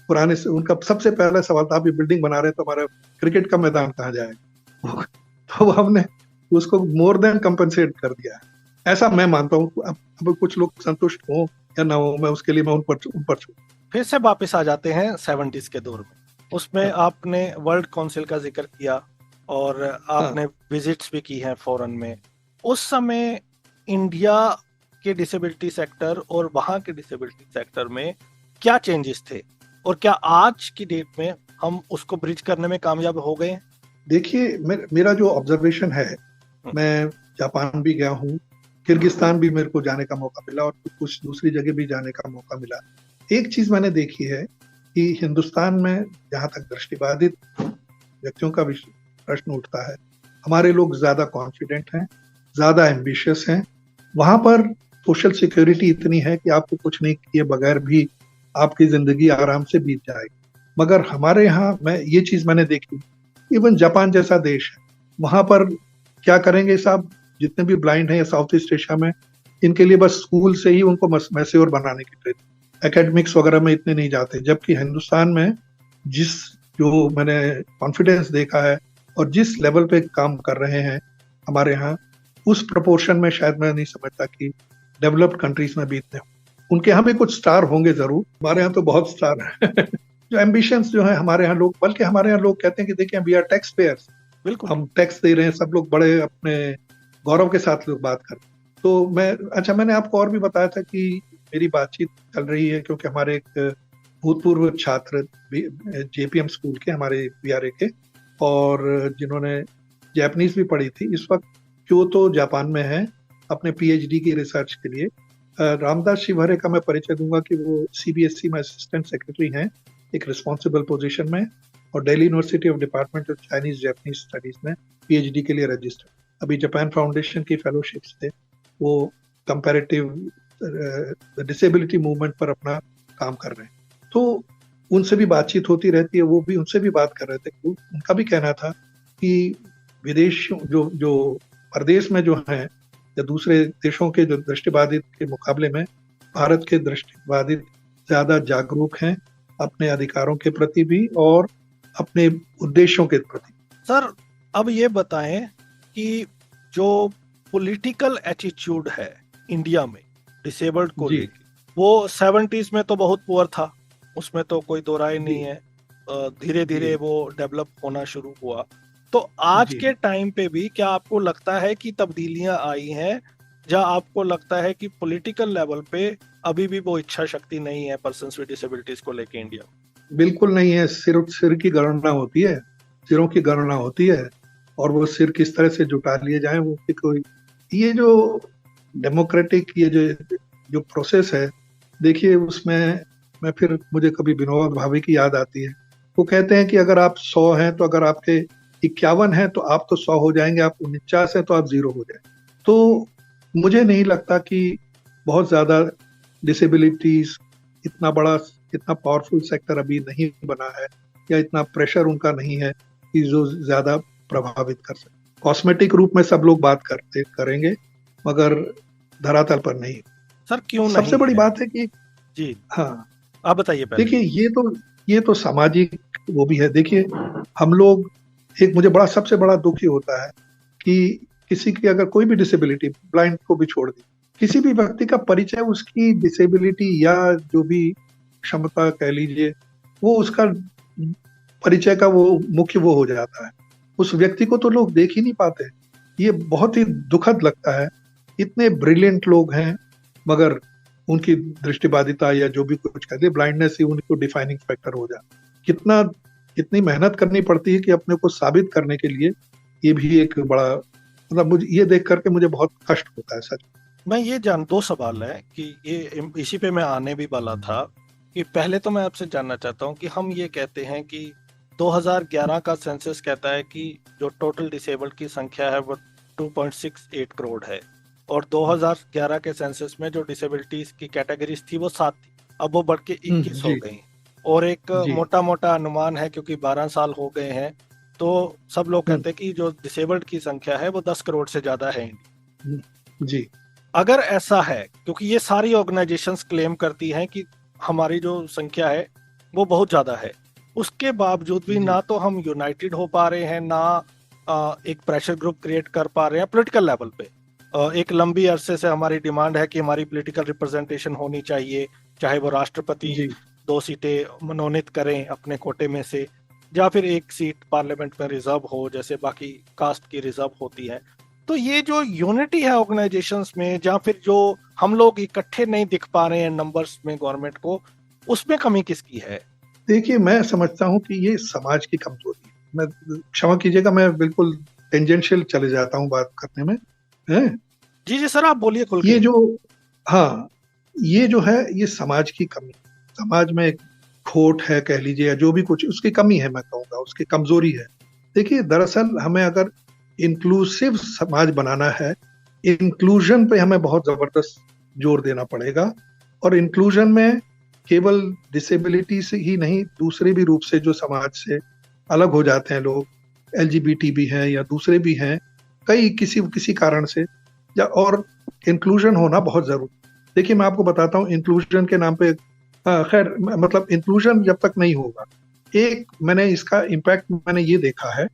पुराने से, उनका सबसे पहला सवाल था, आप ये बिल्डिंग बना रहे हैं तो हमारा क्रिकेट का मैदान कहाँ जाएगा? तो हमने उसको मोर देन कंपनसेट कर दिया है, ऐसा मैं मानता हूँ। अब कुछ लोग संतुष्ट हो या ना हो, मैं उसके लिए मैं उन पर फिर से वापस आ जाते हैं 70s के दौर में। उसमें आपने वर्ल्ड काउंसिल का जिक्र किया, और आपने विजिट्स भी की हैं फॉरेन में। उस समय इंडिया के डिसेबिलिटी सेक्टर और वहाँ के डिसेबिलिटी सेक्टर में क्या चेंजेस थे, और क्या आज की डेट में हम उसको ब्रिज करने में कामयाब हो गए? देखिए, मेरा जो ऑब्जर्वेशन है, मैं जापान भी गया हूँ, किर्गिस्तान भी मेरे को जाने का मौका मिला, और कुछ दूसरी जगह भी जाने का मौका मिला। एक चीज मैंने देखी है कि हिंदुस्तान में जहाँ तक दृष्टिबाधित व्यक्तियों का प्रश्न उठता है, हमारे लोग ज्यादा कॉन्फिडेंट हैं, ज्यादा एम्बिशियस हैं। वहां पर सोशल सिक्योरिटी इतनी है कि आपको कुछ नहीं किए बगैर भी आपकी जिंदगी आराम से बीत जाएगी। मगर हमारे यहाँ मैं ये चीज मैंने देखी, इवन जापान जैसा देश है, वहां पर क्या करेंगे साहब, जितने भी ब्लाइंड हैं या साउथ ईस्ट एशिया में, इनके लिए बस स्कूल से ही उनको मैस्योर बनाने की ट्रेनिंग, एकेडमिक्स वगैरह में इतने नहीं जाते। जबकि हिंदुस्तान में जिस जो मैंने कॉन्फिडेंस देखा है और जिस लेवल पे काम कर रहे हैं हमारे यहाँ, उस प्रोपोर्शन में शायद मैं नहीं समझता कि डेवलप्ड कंट्रीज में भी इतने। उनके यहाँ भी कुछ स्टार होंगे जरूर, हमारे यहाँ तो बहुत स्टार है। जो एम्बिशंस जो है हमारे यहाँ लोग, बल्कि हमारे यहाँ लोग कहते हैं कि देखिए वी आर टैक्स पेयर्स, बिल्कुल हम टैक्स दे रहे हैं, सब लोग बड़े अपने गौरव के साथ लोग बात करते हैं। तो मैंने आपको और भी बताया था कि मेरी बातचीत चल रही है क्योंकि हमारे एक भूतपूर्व छात्र JPM स्कूल के, हमारे BRA के, और जिन्होंने जापानीज भी पढ़ी थी, इस वक्त क्योतो जापान में है अपने PhD की रिसर्च के लिए। रामदास शिवहरे का मैं परिचय दूंगा कि वो CBSE में असिस्टेंट सेक्रेटरी हैं, एक रिस्पॉन्सिबल पोजीशन में, और Delhi university of department of Chinese Japanese studies में PhD के लिए रजिस्टर्ड। अभी जापान फाउंडेशन की फेलोशिप से वो कंपैरेटिव डिसेबिलिटी मूवमेंट पर अपना काम कर रहे हैं। तो उनसे भी बातचीत होती रहती है, वो भी उनसे भी बात कर रहे थे। उनका भी कहना था कि विदेश जो प्रदेश में जो हैं या दूसरे देशों के जो दृष्टिबाधित के मुकाबले में भारत के दृष्टिबाधित ज्यादा जागरूक हैं अपने अधिकारों के प्रति भी और अपने उद्देश्यों के प्रति। सर अब ये बताएं कि जो पॉलिटिकल एटीट्यूड है इंडिया में डिसेबल्ड को लेके, वो 70s में तो बहुत पुअर था, उसमें तो कोई दो राय नहीं है। धीरे धीरे वो डेवलप होना शुरू हुआ। तो आज के टाइम पे भी क्या आपको लगता है कि तब्दीलियां आई हैं, या आपको लगता है कि पॉलिटिकल लेवल पे अभी भी वो इच्छा शक्ति नहीं है पर्सन्स विद डिसेबिलिटीज को लेके इंडिया? बिल्कुल नहीं है। सिर की गणना होती है, सिरों की गणना होती है, और वो सिर किस तरह से जुटा लिए जाएं वो कोई, ये जो डेमोक्रेटिक ये जो प्रोसेस है, देखिए उसमें मैं फिर मुझे कभी विनोबा भावे की याद आती है। वो कहते हैं कि अगर आप 100 हैं तो अगर आपके 51 हैं तो आप तो 100 हो जाएंगे, आप 49 हैं तो आप 0 हो जाएंगे। तो मुझे नहीं लगता कि बहुत ज्यादा डिसेबिलिटीज इतना पावरफुल सेक्टर अभी नहीं बना है, या इतना प्रेशर उनका नहीं है कि जो ज्यादा प्रभावित कर सके। कॉस्मेटिक रूप में सब लोग बात करेंगे, मगर धरातल पर नहीं। सर क्यों नहीं? सबसे बड़ी बात है कि जी हाँ, आप बताइए पहले। देखिए ये तो सामाजिक वो भी है। देखिए हम लोग, मुझे सबसे बड़ा दुख ही होता है कि किसी की अगर कोई भी डिसेबिलिटी, ब्लाइंड को भी छोड़ दी, किसी भी व्यक्ति का परिचय उसकी डिसेबिलिटी या जो भी क्षमता कह लीजिए, वो उसका परिचय का वो मुख्य वो हो जाता है। उस व्यक्ति को तो लोग देख ही नहीं पाते। ये बहुत ही दुखद लगता है। इतने ब्रिलियंट लोग हैं मगर उनकी दृष्टिबाधिता या जो भी कुछ कहते हैं, ब्लाइंडनेस ही उनको डिफाइनिंग फैक्टर हो जाता। कितनी मेहनत करनी पड़ती है कि अपने को साबित करने के लिए। ये भी एक बड़ा, मतलब मुझे ये देख करके मुझे बहुत कष्ट होता है सच। मैं ये दो सवाल है कि ये इसी पे मैं आने भी वाला था कि पहले तो मैं आपसे जानना चाहता हूँ कि हम ये कहते हैं कि 2011 का सेंसस कहता है कि जो टोटल डिसेबल्ड की संख्या है वो 2.68 करोड़ है, और 2011 के सेंसस में जो डिसेबिलिटीज की कैटेगरीज थी वो 7 थी, अब वो बढ़ के 21 हो गई। और एक मोटा अनुमान है, क्योंकि 12 साल हो गए हैं, तो सब लोग कहते हैं कि जो डिसेबल्ड की संख्या है वो 10 करोड़ से ज्यादा है जी। अगर ऐसा है, क्योंकि ये सारी ऑर्गेनाइजेशंस क्लेम करती हैं कि हमारी जो संख्या है वो बहुत ज्यादा है, उसके बावजूद भी ना तो हम यूनाइटेड हो पा रहे हैं, ना एक प्रेशर ग्रुप क्रिएट कर पा रहे हैं पॉलिटिकल लेवल पे। एक लंबी अरसे से हमारी डिमांड है कि हमारी पॉलिटिकल रिप्रेजेंटेशन होनी चाहिए, चाहे वो राष्ट्रपति 2 सीटें मनोनीत करें अपने कोटे में से, या फिर 1 सीट पार्लियामेंट में रिजर्व हो जैसे बाकी कास्ट की रिजर्व होती है। तो ये जो यूनिटी है ऑर्गेनाइजेशंस में, या फिर जो हम लोग इकट्ठे नहीं दिख पा रहे हैं नंबर्स में गवर्नमेंट को, उसमें कमी किसकी है? देखिए मैं समझता हूँ कि ये समाज की कमजोरी है। मैं क्षमा कीजिएगा, मैं बिल्कुल टेंजेंशियल चले जाता हूँ बात करने में, है? जी सर, आप बोलिए खुल के। ये जो है ये समाज की कमी, समाज में एक खोट है कह लीजिए, या जो भी कुछ उसकी कमी है, मैं कहूँगा उसकी कमजोरी है। देखिए दरअसल हमें अगर इंक्लूसिव समाज बनाना है, इंक्लूजन पे हमें बहुत जबरदस्त जोर देना पड़ेगा। और इंक्लूजन में केवल डिसेबिलिटी से ही नहीं, दूसरे भी रूप से जो समाज से अलग हो जाते हैं लोग, LGBT भी हैं या दूसरे भी हैं, कई किसी कारण से, और इंक्लूजन होना बहुत जरूरी। देखिए मैं आपको बताता हूँ, इंक्लूजन के नाम पे खैर मतलब इंक्लूजन जब तक नहीं होगा, मैंने इसका इम्पैक्ट मैंने ये देखा है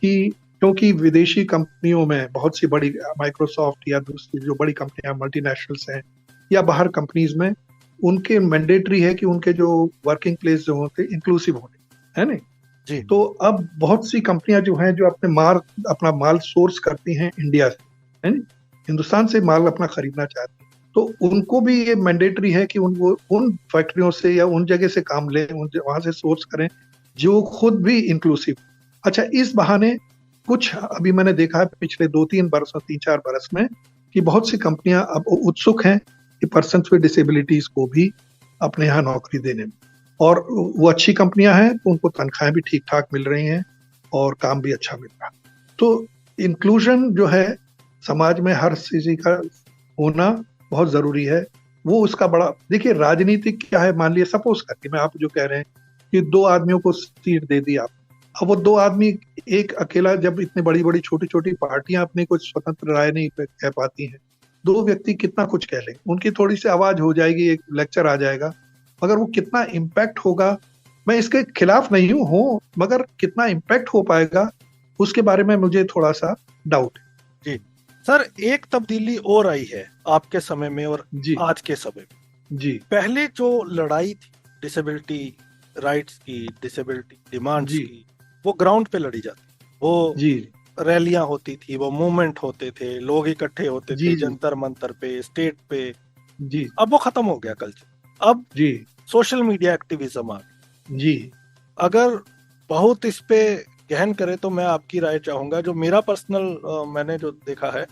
कि क्योंकि विदेशी कंपनियों में बहुत सी बड़ी माइक्रोसॉफ्ट या दूसरी जो बड़ी कंपनियां मल्टीनेशनल्स हैं या बाहर कंपनीज में, उनके मैंडेटरी है कि उनके जो वर्किंग प्लेस जो होते इंक्लूसिव होने, है ना जी। तो अब बहुत सी कंपनियां जो हैं जो अपना माल सोर्स करती हैं इंडिया से, है नी? हिंदुस्तान से माल अपना खरीदना चाहती है, तो उनको भी ये मैंडेटरी है कि उनको उन फैक्ट्रियों से या उन जगह से काम लें, वहां से सोर्स करें जो खुद भी इंक्लूसिव। अच्छा, इस बहाने कुछ अभी मैंने देखा है पिछले 2-3 बरसों, 3-4 बरस में, कि बहुत सी कंपनियां अब उत्सुक हैं कि पर्सन विद डिसेबिलिटीज को भी अपने यहाँ नौकरी देने में, और वो अच्छी कंपनियां हैं तो उनको तनख्वाहें भी ठीक ठाक मिल रही हैं और काम भी अच्छा मिल रहा है। तो इंक्लूजन जो है समाज में हर किसी का होना बहुत जरूरी है। वो उसका बड़ा, देखिए राजनीति क्या है, मान लिया सपोज करके मैं, आप जो कह रहे हैं कि 2 आदमियों को सीट दे दी आप, अब वो 2 आदमी, एक अकेला, जब इतनी बड़ी बड़ी छोटी छोटी पार्टियां अपनी कुछ स्वतंत्र राय नहीं कह पाती हैं, 2 व्यक्ति कितना कुछ कह लेंगे, उनकी थोड़ी सी आवाज हो जाएगी, एक लेक्चर आ जाएगा, मगर वो कितना इम्पैक्ट होगा, मैं इसके खिलाफ नहीं हूँ, मगर कितना इम्पैक्ट हो पाएगा उसके बारे में मुझे थोड़ा सा डाउट है। जी सर, एक तब्दीली और आई है आपके समय में और जी आज के समय में। जी पहले जो लड़ाई थी डिसेबिलिटी राइट्स की, डिसेबिलिटी डिमांड्स जी की, वो ग्राउंड पे लड़ी जाती, वो जी रैलियां होती थी, वो मूवमेंट होते थे, लोग इकट्ठे होते जी थे जी जंतर मंतर पे, स्टेट पे। जी अब वो खत्म हो गया कल्चर, अब जी सोशल मीडिया एक्टिविज्म आ गया। जी अगर बहुत इस पे गहन करे तो मैं आपकी राय चाहूंगा, जो मेरा पर्सनल मैंने जो देखा है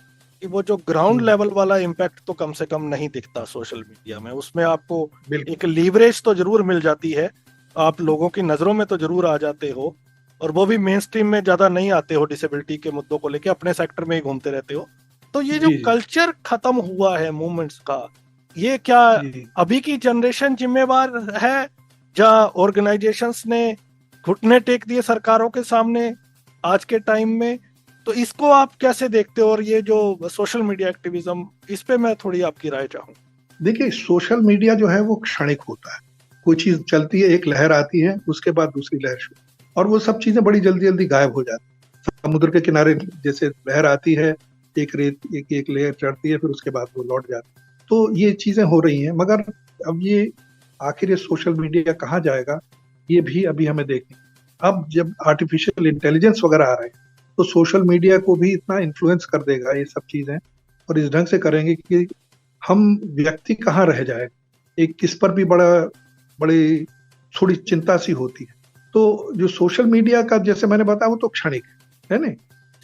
कि वो जो ग्राउंड लेवल वाला इम्पैक्ट तो कम से कम नहीं दिखता सोशल मीडिया में। उसमें आपको बिल्कुल एक लीवरेज तो जरूर मिल जाती है, आप लोगों की नजरों में तो जरूर आ जाते हो, और वो भी मेन स्ट्रीम में ज्यादा नहीं आते हो, डिसेबिलिटी के मुद्दों को लेके अपने सेक्टर में ही घूमते रहते हो। तो ये जो जी कल्चर खत्म हुआ है मूवमेंट्स का, ये क्या जी अभी की जनरेशन जिम्मेवार है, या ऑर्गेनाइजेशंस ने घुटने टेक दिए सरकारों के सामने आज के टाइम में? तो इसको आप कैसे देखते हो, और ये जो सोशल मीडिया एक्टिविज्म, इस पे मैं थोड़ी आपकी राय चाहूँ। देखिए, सोशल मीडिया जो है वो क्षणिक होता है, कोई चीज चलती है, एक लहर आती है, उसके बाद दूसरी लहर शुरू, और वो सब चीजें बड़ी जल्दी जल्दी गायब हो जाती है। समुद्र के किनारे जैसे लहर आती है, एक रेत एक लेयर चढ़ती है, फिर उसके बाद वो लौट जाती है। तो ये चीजें हो रही हैं, मगर अब ये आखिर ये सोशल मीडिया कहाँ जाएगा, ये भी अभी हमें देखना। अब जब आर्टिफिशियल इंटेलिजेंस वगैरह आ रहे हैं, तो सोशल मीडिया को भी इतना इन्फ्लुएंस कर देगा ये सब चीजें, और इस ढंग से करेंगे कि हम व्यक्ति कहाँ रह जाएगा, एक किस पर भी बड़ी थोड़ी चिंता सी होती है। तो जो सोशल मीडिया का, जैसे मैंने बताया, वो तो क्षणिक है ना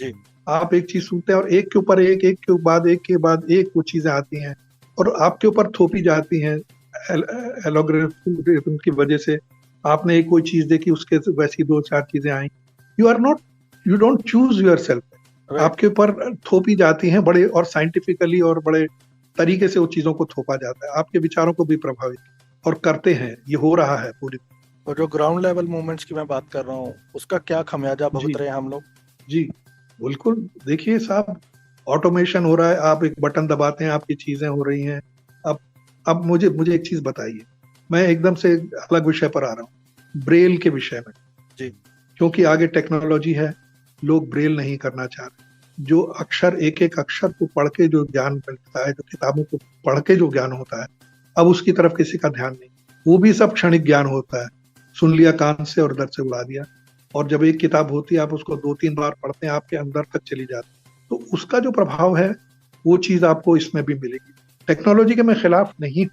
जी। आप एक चीज सुनते हैं और एक के ऊपर एक, एक के बाद एक वो चीजें आती हैं और आपके ऊपर थोपी जाती हैं एल्गोरिथम की वजह से। आपने एक कोई चीज देखी, उसके वैसी 2-4 चीजें आई, यू डोंट चूज योर सेल्फ, आपके ऊपर थोपी जाती हैं बड़े और साइंटिफिकली और बड़े तरीके से वो चीजों को थोपा जाता है, आपके विचारों को भी प्रभावित और करते हैं। ये हो रहा है पूरी। और जो ग्राउंड लेवल मूवमेंट्स की मैं बात कर रहा हूँ, उसका क्या खमियाजा भुगत रहे हैं हम लोग? जी बिल्कुल, देखिए साहब, ऑटोमेशन हो रहा है, आप एक बटन दबाते हैं, आपकी चीजें हो रही हैं। अब मुझे एक चीज बताइए, मैं एकदम से अलग विषय पर आ रहा हूँ, ब्रेल के विषय में। जी। क्योंकि आगे टेक्नोलॉजी है, लोग ब्रेल नहीं करना चाह रहे। जो अक्षर, एक एक अक्षर को पढ़ के जो ज्ञान मिलता है, जो किताबों को पढ़ के जो ज्ञान होता है, अब उसकी तरफ किसी का ध्यान नहीं। वो भी सब क्षणिक ज्ञान होता है, सुन लिया कान से और दर से उड़ा दिया। और जब एक किताब होती है, आप उसको 2-3 बार पढ़ते हैं, आपके अंदर तक चली जाती है, तो उसका जो प्रभाव है वो चीज आपको इसमें भी मिलेगी। टेक्नोलॉजी के मैं खिलाफ नहीं,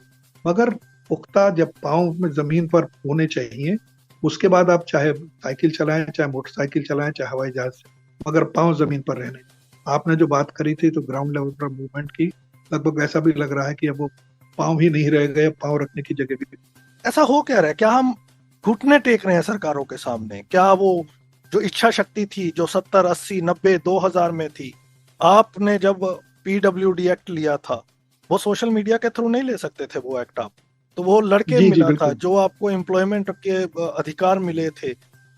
मगर पुख्ता जब पाँव में जमीन पर होने चाहिए, उसके बाद आप चाहे साइकिल चलाएं, चाहे मोटरसाइकिल चलाएं, चाहे हवाई जहाज से, मगर पाँव जमीन पर रहने। आपने जो बात करी थी तो ग्राउंड लेवल पर मूवमेंट की, लगभग ऐसा भी लग रहा है कि अब वो पाँव ही नहीं रह गए, पाँव रखने की जगह भी। ऐसा हो क्या रहा है? क्या हम घुटने टेक रहे हैं सरकारों के सामने? क्या वो जो इच्छा शक्ति थी, जो 70, 80, 90, 2000 में थी, आपने जब PWD एक्ट लिया था, वो सोशल मीडिया के थ्रू नहीं ले सकते थे वो एक्ट आप? तो वो लड़के मिला था, जो आपको एम्प्लॉयमेंट के अधिकार मिले थे,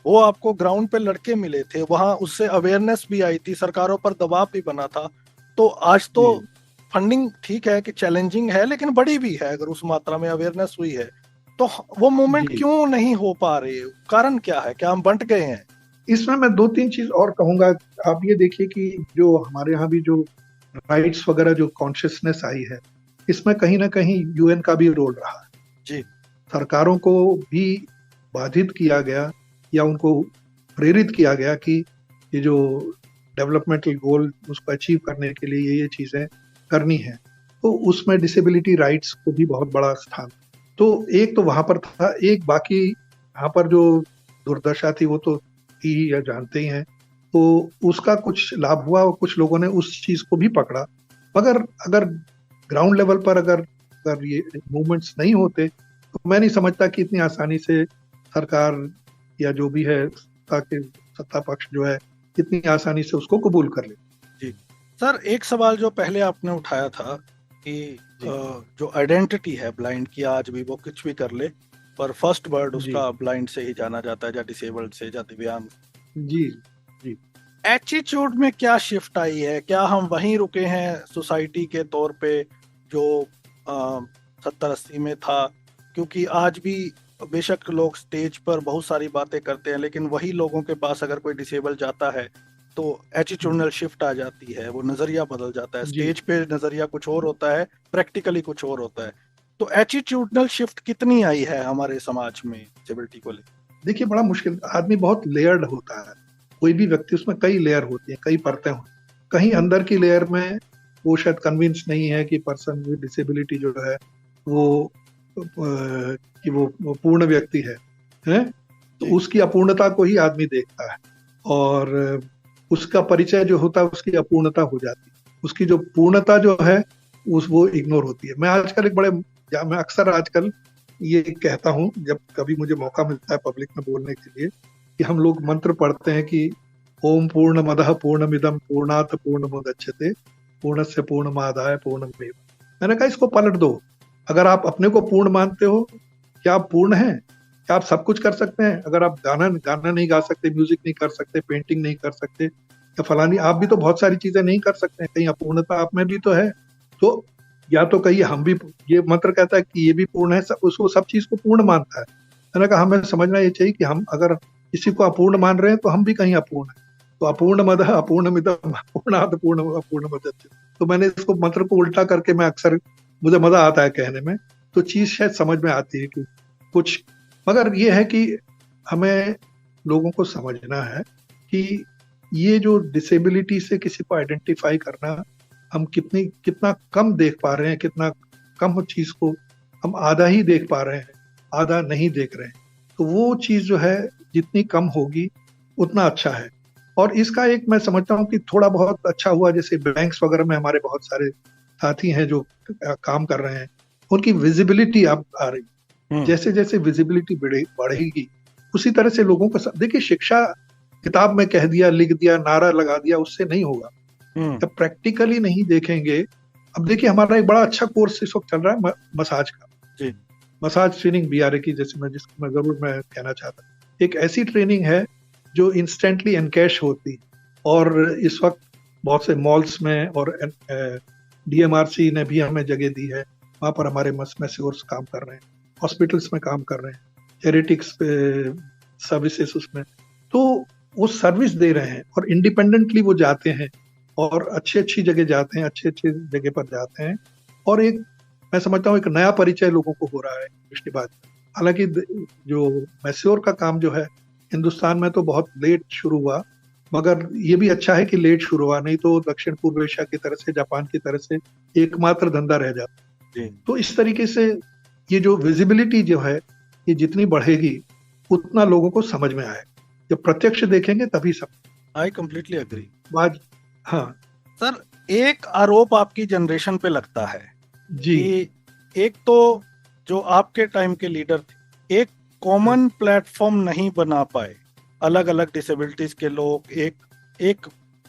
वो आपको ग्राउंड पे लड़के मिले थे, वहां उससे अवेयरनेस भी आई थी, सरकारों पर दबाव भी बना था। तो आज तो फंडिंग ठीक है कि चैलेंजिंग है, लेकिन बड़ी भी है, अगर उस मात्रा में अवेयरनेस हुई है, तो वो मूवमेंट क्यों नहीं हो पा रही है? कारण क्या है? क्या हम बंट गए हैं? इसमें मैं 2-3 चीज और कहूंगा। आप ये देखिए कि जो हमारे यहाँ भी जो राइट्स वगैरह जो कॉन्शियसनेस आई है, इसमें कहीं ना कहीं UN का भी रोल रहा है। जी। सरकारों को भी बाधित किया गया या उनको प्रेरित किया गया कि ये जो डेवलपमेंटल गोल उसको अचीव करने के लिए ये चीजें करनी है, तो उसमें डिसेबिलिटी राइट्स को भी बहुत बड़ा स्थान। तो एक तो वहां पर था, एक बाकी यहाँ पर जो दुर्दशा थी वो तो थी या जानते ही हैं, तो उसका कुछ लाभ हुआ और कुछ लोगों ने उस चीज को भी पकड़ा। मगर अगर ग्राउंड लेवल पर अगर ये मूवमेंट्स नहीं होते तो मैं नहीं समझता कि इतनी आसानी से सरकार या जो भी है सत्ता पक्ष जो है इतनी आसानी से उसको कबूल कर ले। जी सर, एक सवाल जो पहले आपने उठाया था कि जो आइडेंटिटी है ब्लाइंड की, आज भी वो कुछ भी कर ले पर फर्स्ट वर्ड उसका ब्लाइंड से ही जाना जाता है, या डिसेबल्ड से, या दिव्यांग। जी जी। एटीट्यूड में क्या शिफ्ट आई है? क्या हम वहीं रुके हैं सोसाइटी के तौर पे जो 70-80 में था? क्योंकि आज भी बेशक लोग स्टेज पर बहुत सारी बातें करते हैं, लेकिन वही लोगों के पास अगर कोई डिसेबल जाता है तो एटीट्यूडनल शिफ्ट आ जाती है, वो नजरिया बदल जाता है। स्टेज पे नजरिया कुछ और होता है, प्रैक्टिकली कुछ और होता है। तो एटीट्यूडनल शिफ्ट कितनी आई है हमारे समाज में डिसेबिलिटी को लेकर? देखिए, बड़ा मुश्किल, आदमी बहुत लेयर्ड होता है, कोई भी व्यक्ति उसमें कई लेयर होती है, कई परतें होती हैं। कहीं अंदर की लेयर में वो शायद कन्विंस नहीं है कि पर्सन विद डिसेबिलिटी जो है वो पूर्ण व्यक्ति है? तो उसकी अपूर्णता को ही आदमी देखता है और उसका परिचय जो होता है उसकी अपूर्णता हो जाती है, उसकी जो पूर्णता जो है वो इग्नोर होती है। मैं अक्सर आजकल ये कहता हूँ जब कभी मुझे मौका मिलता है पब्लिक में बोलने के लिए, कि हम लोग मंत्र पढ़ते हैं कि ओम पूर्णमदः पूर्णमिदं पूर्णात् पूर्णमुदच्यते पूर्णस्य पूर्णमादाय पूर्णमेव। मैंने कहा इसको पलट दो, अगर आप अपने को पूर्ण मानते हो, क्या आप पूर्ण हैं? क्या आप सब कुछ कर सकते हैं? अगर आप गाना नहीं गा सकते, म्यूजिक नहीं कर सकते, पेंटिंग नहीं कर सकते, या फलानी, आप भी तो बहुत सारी चीजें नहीं कर सकते हैं, कहीं अपूर्णता आप में भी तो है। तो या तो कहिए हम भी, ये मंत्र कहता है कि ये भी पूर्ण है, उसको सब चीज को पूर्ण मानता है। मैंने कहा हमें समझना ये चाहिए कि हम अगर किसी को अपूर्ण मान रहे हैं तो हम भी कहीं अपूर्ण है। तो अपूर्णमदः अपूर्णमिदं पूर्णात् पूर्णमुदच्यते, तो मैंने इसको मंत्र को उल्टा करके, मैं अक्सर, मुझे मजा आता है कहने में, तो चीज शायद समझ में आती है कि कुछ, मगर ये है कि हमें लोगों को समझना है कि ये जो डिसेबिलिटी से किसी को आइडेंटिफाई करना, हम कितना कम देख पा रहे हैं, कितना कम चीज को हम आधा ही देख पा रहे हैं, आधा नहीं देख रहे हैं। तो वो चीज जो है जितनी कम होगी उतना अच्छा है। और इसका एक मैं समझता हूँ कि थोड़ा बहुत अच्छा हुआ, जैसे बैंक्स वगैरह में हमारे बहुत सारे साथी हैं जो काम कर रहे हैं, उनकी विजिबिलिटी अब आ रही। जैसे जैसे विजिबिलिटी बढ़ेगी उसी तरह से लोगों को देखिए, शिक्षा किताब में कह दिया, लिख दिया, नारा लगा दिया, उससे नहीं होगा। जब प्रैक्टिकली नहीं देखेंगे, अब देखिए हमारा एक बड़ा अच्छा कोर्स इस वक्त चल रहा है मसाज का, मसाज ट्रेनिंग BRA की, जिसको मैं जरूर कहना चाहता हूँ। एक ऐसी ट्रेनिंग है जो इंस्टेंटली एनकैश होती है, और इस वक्त बहुत से मॉल्स में और DMRC ने भी हमें जगह दी है, वहां पर हमारे मैस्योर्स काम कर रहे हैं, हॉस्पिटल्स में काम कर रहे हैं, चैरिटिक्स सर्विसेज उसमें, तो वो सर्विस दे रहे हैं और इंडिपेंडेंटली वो जाते हैं और अच्छी जगह जाते हैं, अच्छे जगह पर जाते हैं, और एक, मैं समझता हूँ, एक नया परिचय लोगों को हो रहा है दृष्टिबाज। हालांकि जो मैस्योर का काम जो है हिंदुस्तान में तो बहुत लेट शुरू हुआ, मगर ये भी अच्छा है कि लेट शुरू हुआ, नहीं तो दक्षिण पूर्व एशिया की तरह से, जापान की तरह से एकमात्र धंधा रह जाता। तो इस तरीके से ये जो विजिबिलिटी जो है ये जितनी बढ़ेगी उतना लोगों को समझ में आए, जब प्रत्यक्ष देखेंगे तभी सब। I completely agree. हाँ सर, एक आरोप आपकी जनरेशन पे लगता है जी, कि एक तो जो आपके टाइम के लीडर थे, एक कॉमन प्लेटफॉर्म नहीं बना पाए, अलग अलग डिसेबिलिटीज के लोग एक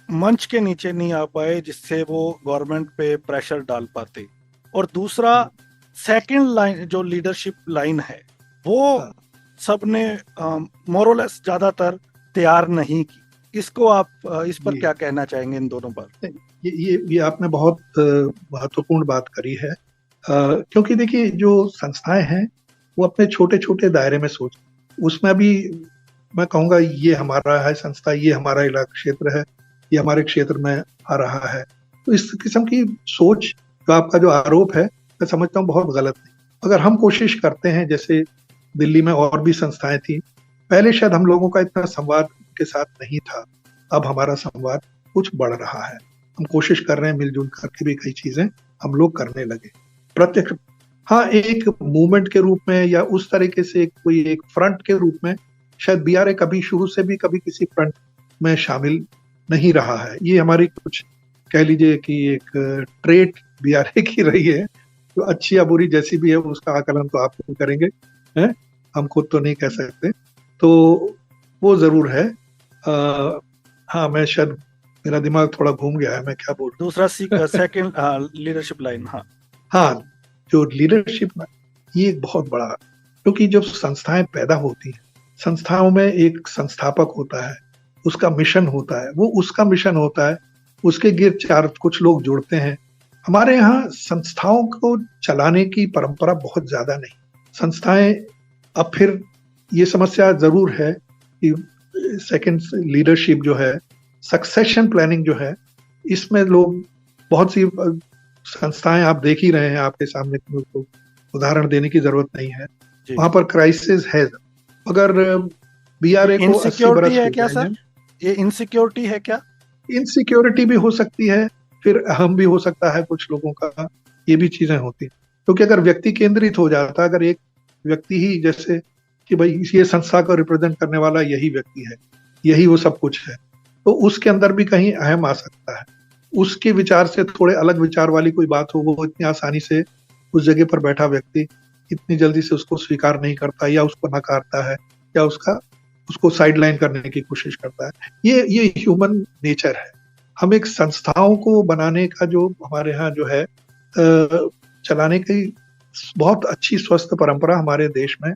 मंच के नीचे नहीं आ पाए जिससे वो गवर्नमेंट पे प्रेशर डाल पाते, और दूसरा सेकंड लाइन जो लीडरशिप लाइन है वो सबने मोरलेस ज्यादातर तैयार नहीं की। इसको आप इस पर क्या कहना चाहेंगे, इन दोनों पर? ये आपने बहुत महत्वपूर्ण बात करी है, क्योंकि देखिए जो संस्थाएं हैं वो अपने छोटे छोटे दायरे में सोच, उसमें भी मैं कहूँगा ये हमारा है संस्था, ये हमारा इलाका क्षेत्र है, ये हमारे क्षेत्र में आ रहा है, तो इस किस्म की सोच जो आपका जो आरोप है मैं समझता हूँ बहुत गलत है। अगर हम कोशिश करते हैं, जैसे दिल्ली में और भी संस्थाएं थी, पहले शायद हम लोगों का इतना संवाद के साथ नहीं था, अब हमारा संवाद कुछ बढ़ रहा है। हम कोशिश कर रहे हैं मिलजुल करके भी कई चीजें हम लोग करने लगे प्रत्यक्ष। हाँ, एक मूवमेंट के रूप में या उस तरीके से कोई एक फ्रंट के रूप में शायद बीआरए कभी शुरू से भी कभी किसी फ्रंट में शामिल नहीं रहा है। ये हमारी कुछ कह लीजिए कि एक ट्रेट बीआरए की रही है, तो अच्छी या बुरी जैसी भी है उसका आकलन तो आप करेंगे, हैं? हम खुद तो नहीं कह सकते। तो वो जरूर है। हाँ, मैं शायद मेरा दिमाग थोड़ा घूम गया है, मैं क्या बोल रहा दूसरा सेकंड लीडरशिप लाइन। हाँ हाँ, जो लीडरशिप ये एक बहुत बड़ा, क्योंकि जब संस्थाएं पैदा होती हैं, संस्थाओं में एक संस्थापक होता है, उसका मिशन होता है, वो उसका मिशन होता है, उसके गिर चार कुछ लोग जुड़ते हैं। हमारे यहाँ संस्थाओं को चलाने की परंपरा बहुत ज्यादा नहीं। संस्थाएं, अब फिर ये समस्या जरूर है कि सेकंड लीडरशिप जो है, सक्सेशन प्लानिंग जो है, इसमें लोग बहुत सी संस्थाएं आप देख ही रहे हैं, आपके सामने तो उदाहरण देने की जरूरत नहीं है, वहां पर क्राइसिस है। अगर बीआरए को 80 बरस है क्या सर? ये इनसिक्योरिटी है क्या? इनसिक्योरिटी भी हो सकती है, फिर अहम भी हो सकता है कुछ लोगों का, ये भी चीजें होती हैं। क्योंकि अगर व्यक्ति केंद्रित हो जाता, अगर एक व्यक्ति ही जैसे कि भाई ये संस्था को रिप्रेजेंट करने वाला यही व्यक्ति है, यही वो सब कुछ है, तो उसके अंदर भी कहीं अहम आ सकता है। उसके विचार से थोड़े अलग विचार वाली कोई बात हो, वो इतनी आसानी से उस जगह पर बैठा व्यक्ति इतनी जल्दी से उसको स्वीकार नहीं करता, या उसको नकारता है, या उसको साइडलाइन करने की कोशिश करता है। ये ह्यूमन नेचर है। हम एक संस्थाओं को बनाने का जो हमारे यहाँ जो है चलाने की बहुत अच्छी स्वस्थ परंपरा हमारे देश में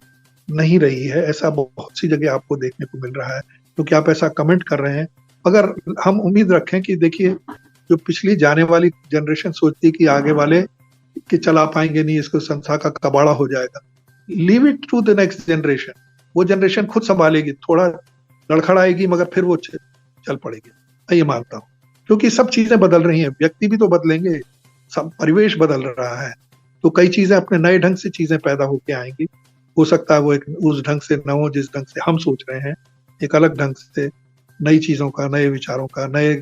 नहीं रही है। ऐसा बहुत सी जगह आपको देखने को मिल रहा है, क्योंकि आप ऐसा कमेंट कर रहे हैं। अगर हम उम्मीद रखें कि देखिए, जो पिछली जाने वाली जनरेशन सोचती है कि आगे वाले कि चला पाएंगे नहीं, इसको संस्था का कबाड़ा हो जाएगा, leave it to the next generation. वो जनरेशन खुद संभालेगी, थोड़ा लड़खड़ाएगी मगर फिर वो चल पड़ेगी। मैं ये मानता हूँ, क्योंकि सब चीजें बदल रही हैं, व्यक्ति भी तो बदलेंगे, सब परिवेश बदल रहा है, तो कई चीजें अपने नए ढंग से चीजें पैदा होके आएंगी। हो सकता है वो एक उस ढंग से न हो जिस ढंग से हम सोच रहे हैं, एक अलग ढंग से नई चीजों का, नए विचारों का, नए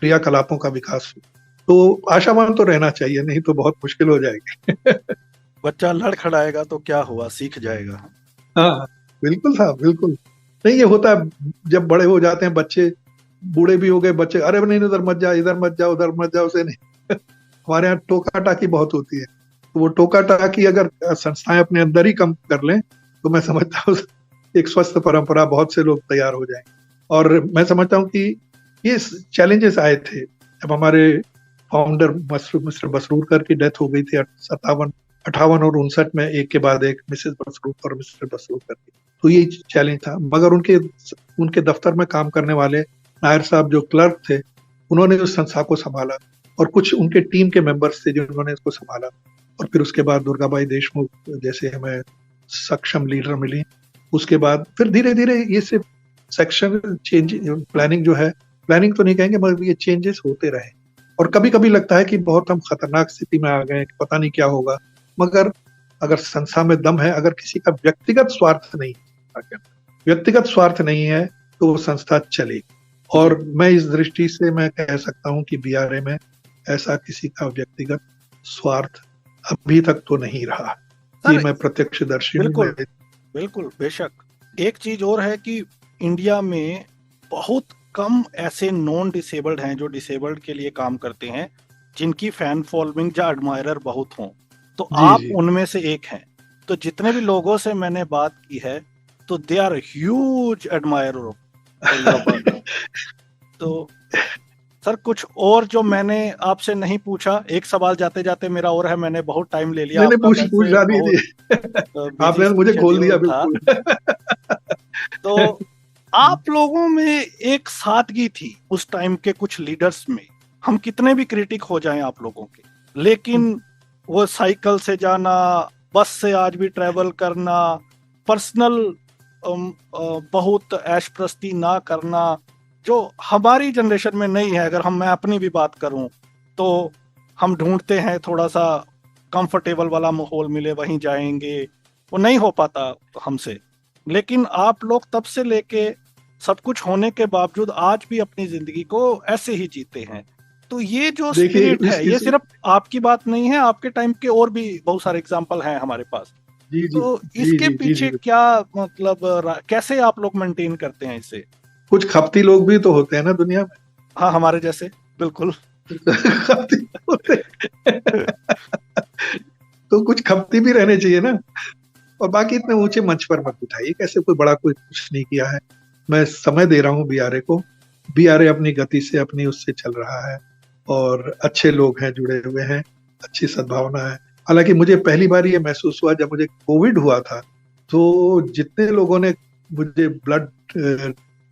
क्रियाकलापों का विकास हो। तो आशावान तो रहना चाहिए, नहीं तो बहुत मुश्किल हो जाएगी। बच्चा लड़खड़ाएगा तो क्या हुआ, सीख जाएगा। हाँ बिल्कुल साहब, बिल्कुल। नहीं, ये होता है जब बड़े हो जाते हैं बच्चे, बूढ़े भी हो गए बच्चे, अरे नहीं उधर मत जा, इधर मत जाओ, उधर मत जाओ, उसे नहीं। हमारे यहाँ टोका टाकी बहुत होती है, तो वो टोका टाकी अगर संस्थाएं अपने अंदर ही कम कर लें तो मैं समझता हूँ एक स्वस्थ परंपरा बहुत से लोग तैयार हो जाएंगे। और मैं समझता हूँ कि ये चैलेंजेस आए थे जब हमारे फाउंडर मिस्टर बसरूरकर की डेथ हो गई थी 58 और 59 में, एक के बाद एक मिसेस बसरूरकर और मिस्टर बसरूरकर की। तो ये चैलेंज था, मगर उनके दफ्तर में काम करने वाले नायर साहब जो क्लर्क थे, उन्होंने उस संस्था को संभाला, और कुछ उनके टीम के मेंबर्स थे जिन्होंने इसको संभाला। और फिर उसके बाद दुर्गाबाई देशमुख जैसे हमें सक्षम लीडर मिली। उसके बाद फिर धीरे धीरे ये सिर्फ सेक्शन चेंज प्लानिंग जो है, प्लानिंग तो नहीं कहेंगे मगर ये चेंजेस होते रहे। और कभी कभी लगता है कि बहुत हम खतरनाक स्थिति में आ गए, पता नहीं क्या होगा, मगर अगर संस्था में दम है, अगर किसी का व्यक्तिगत स्वार्थ नहीं है तो वो संस्था चलेगी। और मैं इस दृष्टि से मैं कह सकता हूं कि बीआरए में ऐसा किसी का व्यक्तिगत स्वार्थ अभी तक तो नहीं रहा। ये मैं प्रत्यक्षदर्शी हूं। बिल्कुल, बेशक। एक चीज और है कि इंडिया में बहुत कम ऐसे नॉन डिसेबल्ड हैं जो डिसेबल्ड के लिए काम करते हैं, जिनकी फैन फॉलोइंग या एडमायरर बहुत हों। तो आप उनमें से एक हैं। तो जितने भी लोगों से मैंने बात की है, तो दे आर ह्यूज एडमायरर। तो सर कुछ और जो मैंने आपसे नहीं पूछा, एक सवाल जाते जाते मेरा और है, मैंने बहुत टाइम ले लिया। आपने मुझे खोल दिया बिल्कुल। तो आप लोगों में एक सादगी थी उस टाइम के कुछ लीडर्स में। हम कितने भी क्रिटिक हो जाएं आप लोगों के, लेकिन वो साइकिल से जाना, बस से आज भी ट्रेवल करना, पर्सनल बहुत ऐशप्रस्ती ना करना, जो हमारी जनरेशन में नहीं है। अगर मैं अपनी भी बात करूं तो हम ढूंढते हैं थोड़ा सा कंफर्टेबल वाला माहौल मिले, वहीं जाएंगे, वो नहीं हो पाता हमसे। लेकिन आप लोग तब से लेके सब कुछ होने के बावजूद आज भी अपनी जिंदगी को ऐसे ही जीते हैं। तो ये जो देखिए, स्पिरिट है, ये सिर्फ आपकी बात नहीं है, आपके टाइम के और भी बहुत सारे एग्जांपल हैं हमारे पास। जी जी तो जी इसके जी पीछे जी। क्या मतलब कैसे आप लोग मेंटेन करते हैं इसे? कुछ खपती लोग भी तो होते हैं ना दुनिया में। हाँ, हमारे जैसे, बिल्कुल। खपती होते हैं। तो कुछ खपती भी रहने चाहिए ना। और बाकी इतने ऊंचे मंच पर मत उठाइए, कैसे कोई बड़ा कोई कुछ नहीं किया है। मैं समय दे रहा हूँ बीआरए को। बीआरए अपनी गति से, अपनी उससे चल रहा है और अच्छे लोग हैं, जुड़े हुए हैं, अच्छी सद्भावना है। हालांकि मुझे पहली बार ये महसूस हुआ जब मुझे कोविड हुआ था, तो जितने लोगों ने मुझे ब्लड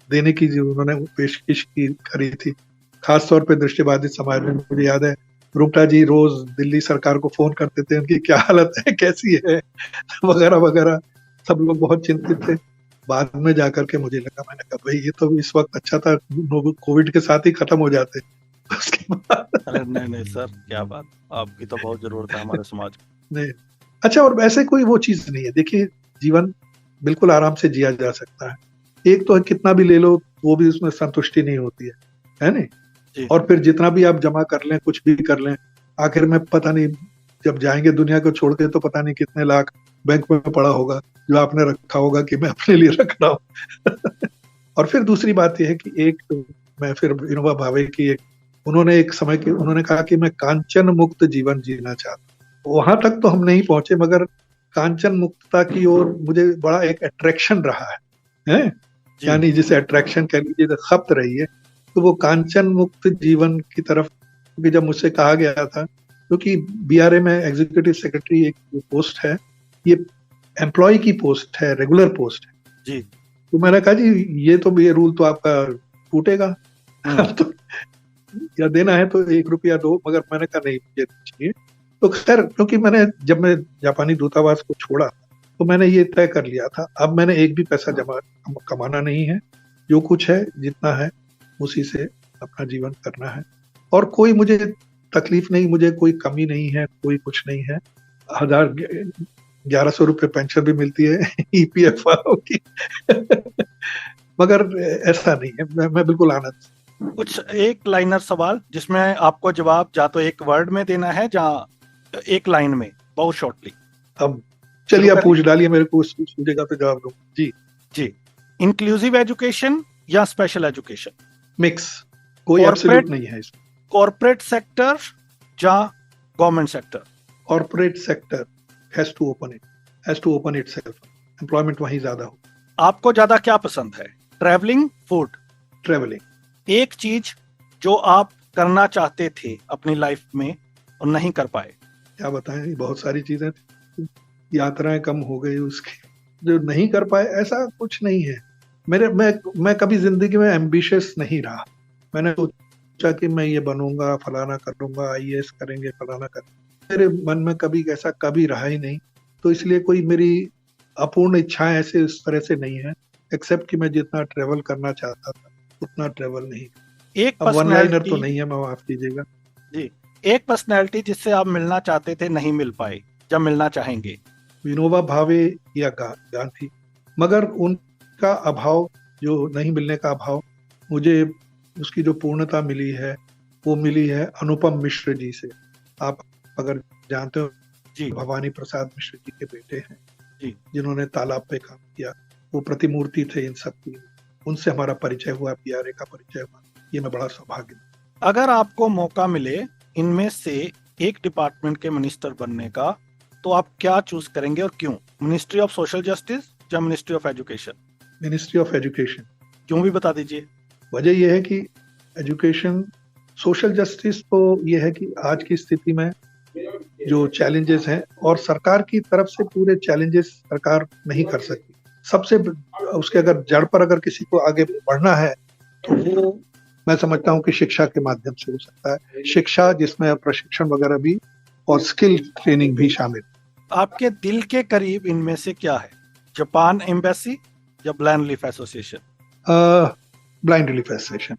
देने की जो उन्होंने पेशकश की करी थी, खासतौर पे दृष्टिबाधित समाज में, मुझे याद है रूपटा जी रोज दिल्ली सरकार को फोन करते थे, उनकी क्या हालत है, कैसी है, वगैरह वगैरह। सब लोग बहुत चिंतित थे। बाद में जाकर के मुझे लगा, मैंने कहा भाई ये तो इस वक्त अच्छा था, कोविड के साथ ही खत्म हो जाते। उसके बाद अरे नहीं नहीं सर, क्या बात, आपकी तो बहुत जरूरत है हमारे समाज में। नहीं, अच्छा, और ऐसे कोई वो चीज नहीं है। देखिए, जीवन बिल्कुल आराम से जिया जा सकता है। एक तो कितना भी ले लो वो भी उसमें संतुष्टि नहीं होती है नहीं? जी। और फिर जितना भी आप जमा कर लें, कुछ भी कर लें, आखिर में पता नहीं जब जाएंगे दुनिया को छोड़ के तो पता नहीं कितने लाख बैंक में पड़ा होगा जो आपने रखा होगा कि मैं अपने लिए रख रहा हूँ। और फिर दूसरी बात यह है कि एक, मैं फिर विनोबा भावे की उन्होंने एक समय की उन्होंने कहा कि मैं कांचन मुक्त जीवन जीना चाहता हूँ। वहां तक तो हम नहीं पहुंचे, मगर कांचन मुक्तता की ओर मुझे बड़ा एक अट्रैक्शन रहा है? यानी जिसे अट्रैक्शन कह लीजिए, खपत रही है। तो वो कांचन मुक्त जीवन की तरफ, क्योंकि जब मुझसे कहा गया था, क्योंकि बीआरए में एग्जीक्यूटिव सेक्रेटरी एक पोस्ट है, ये एम्प्लॉय की पोस्ट है, रेगुलर पोस्ट है जी। तो मैंने कहा जी ये रूल तो आपका टूटेगा। तो या देना है तो 1 रुपया दो, मगर मैंने कहा नहीं, मुझे चाहिए। तो खैर, क्योंकि जब मैं जापानी दूतावास को छोड़ा तो मैंने ये तय कर लिया था, अब मैंने एक भी पैसा कमाना नहीं है, जो कुछ है जितना है उसी से अपना जीवन करना है। और कोई मुझे तकलीफ नहीं, मुझे कोई कमी नहीं है, कोई कुछ नहीं है। 1100 रुपये पेंशन भी मिलती है ईपीएफ वालों की। मगर ऐसा नहीं है, मैं बिल्कुल आनंद। कुछ एक लाइनर सवाल जिसमें आपको जवाब या तो एक वर्ड में देना है या एक लाइन में, बहुत शॉर्टली। अब चलिए आप पूछ डालिए, मेरे को पूछेगा तो जवाब दूं। जी जी। इंक्लूसिव एजुकेशन या स्पेशल एजुकेशन? मिक्स, कोई एब्सोल्यूट नहीं है इसमें। कॉर्पोरेट सेक्टर या government sector? Corporate sector has to open itself, employment वहीं ज्यादा हो। आपको ज्यादा क्या पसंद है, ट्रैवलिंग, फूड? ट्रैवलिंग। एक चीज जो आप करना चाहते थे अपनी लाइफ में और नहीं कर पाए? क्या बताएं, बहुत सारी चीजें, यात्राएं कम हो गई, उसके जो नहीं कर पाए, ऐसा कुछ नहीं है। मैं कभी जिंदगी में एम्बिशियस नहीं रहा। मैंने सोचा कि मैं ये बनूंगा, फलाना करूंगा, आईएएस करेंगे, फलाना करेंगे, मेरे मन में कभी ऐसा कभी रहा ही नहीं। तो इसलिए कोई मेरी अपूर्ण इच्छाएं ऐसे इस तरह से नहीं है, एक्सेप्ट कि मैं जितना ट्रेवल करना चाहता था उतना ट्रेवल नहीं। एक वन लाइनर तो नहीं है, मैं माफ कीजिएगा जी। एक पर्सनैलिटी जिससे आप मिलना चाहते थे, नहीं मिल पाए, जब मिलना चाहेंगे? विनोबा भावे या गांधी, मगर उनका अभाव, जो नहीं मिलने का अभाव, मुझे उसकी जो पूर्णता मिली है वो मिली है अनुपम मिश्र जी से। आप अगर जानते हो जी, भवानी प्रसाद मिश्र जी के बेटे हैं जी, जिन्होंने तालाब पे काम किया, वो प्रतिमूर्ति थे इन सब की। उनसे हमारा परिचय हुआ, बीआरए का परिचय हुआ, ये मैं बड़ा सौभाग्य। अगर आपको मौका मिले इनमें से एक डिपार्टमेंट के मिनिस्टर बनने का, तो आप क्या चूज करेंगे और क्यों? मिनिस्ट्री ऑफ सोशल जस्टिस या ministry of education? Ministry of education. क्यों भी बता दीजिए। वजह यह है कि एजुकेशन, सोशल जस्टिस तो यह है कि आज की स्थिति में जो चैलेंजेस हैं, और सरकार की तरफ से पूरे चैलेंजेस सरकार नहीं कर सकती। सबसे उसके अगर जड़ पर अगर किसी को आगे बढ़ना है तो वो मैं समझता हूँ कि शिक्षा के माध्यम से हो सकता है। शिक्षा जिसमें प्रशिक्षण वगैरह भी और स्किल ट्रेनिंग भी शामिल। आपके दिल के करीब इनमें से क्या है, जापान एम्बेसी या blind relief association? Blind relief association.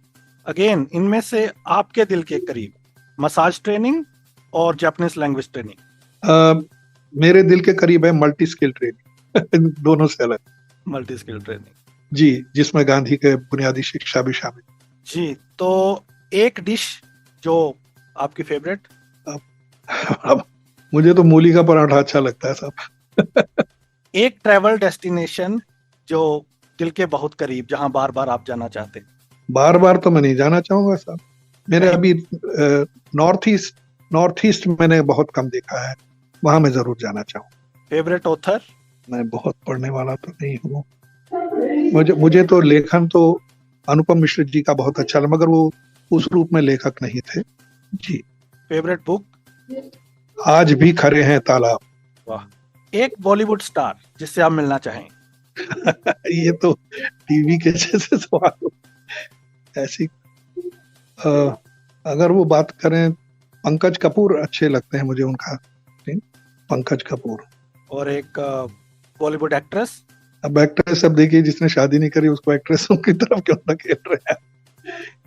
Again, इनमें से आपके दिल के करीब मसाज ट्रेनिंग और जापानीज लैंग्वेज ट्रेनिंग? मेरे दिल के करीब है मल्टी स्किल ट्रेनिंग। दोनों से अलग। Multi skill training. जी, जिसमें गांधी के बुनियादी शिक्षा भी शामिल। जी, तो एक डिश जो आपकी फेवरेट? अब मुझे तो मूली का पराठा अच्छा लगता है साहब। एक ट्रैवल डेस्टिनेशन जो दिल के बहुत करीब, जहां बार बार आप जाना चाहते? बार बार तो मैं नहीं जाना चाहूंगा साहब। मेरे नहीं। अभी नॉर्थ ईस्ट मैंने बहुत कम देखा है, वहां मैं जरूर जाना चाहूँ। Favourite author? मैं बहुत पढ़ने वाला तो नहीं हूँ। मुझे तो लेखन तो अनुपम मिश्र जी का बहुत अच्छा लगा, मगर वो उस रूप में लेखक नहीं थे जी। Favourite book? आज भी खड़े हैं तालाब। वाह। एक बॉलीवुड स्टार जिससे आप मिलना चाहें? ये तो टीवी के जैसे सवाल हो। ऐसी अगर वो बात करें, पंकज कपूर अच्छे लगते हैं मुझे, उनका पंकज कपूर। और एक बॉलीवुड एक्ट्रेस? अब एक्ट्रेस, अब देखिए जिसने शादी नहीं करी उसको एक्ट्रेसों की तरफ क्यों धकेल रहे हैं।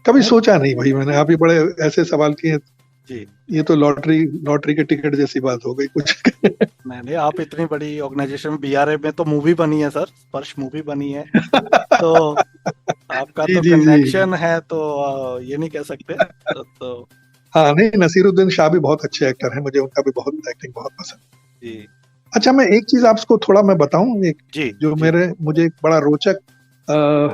कभी सोचा नहीं भाई मैंने, आप ही बड़े ऐसे सवाल किए जी। ये तो लॉटरी के टिकट जैसी बात हो गई कुछ। नहीं, आप इतनी बड़ी ऑर्गेनाइजेशन बीआरए में तो मूवी बनी है सर, स्पर्श मूवी बनी है, तो आपका जी तो जी जी। कनेक्शन है, तो ये नहीं कह सकते तो हाँ नहीं, नसीरुद्दीन शाह भी बहुत अच्छे एक्टर हैं, मुझे उनका भी बहुत एक्टिंग बहुत पसंद है। जी अच्छा, मैं एक चीज आपको थोड़ा मैं बताऊं, एक जी जो जी, मुझे एक बड़ा रोचक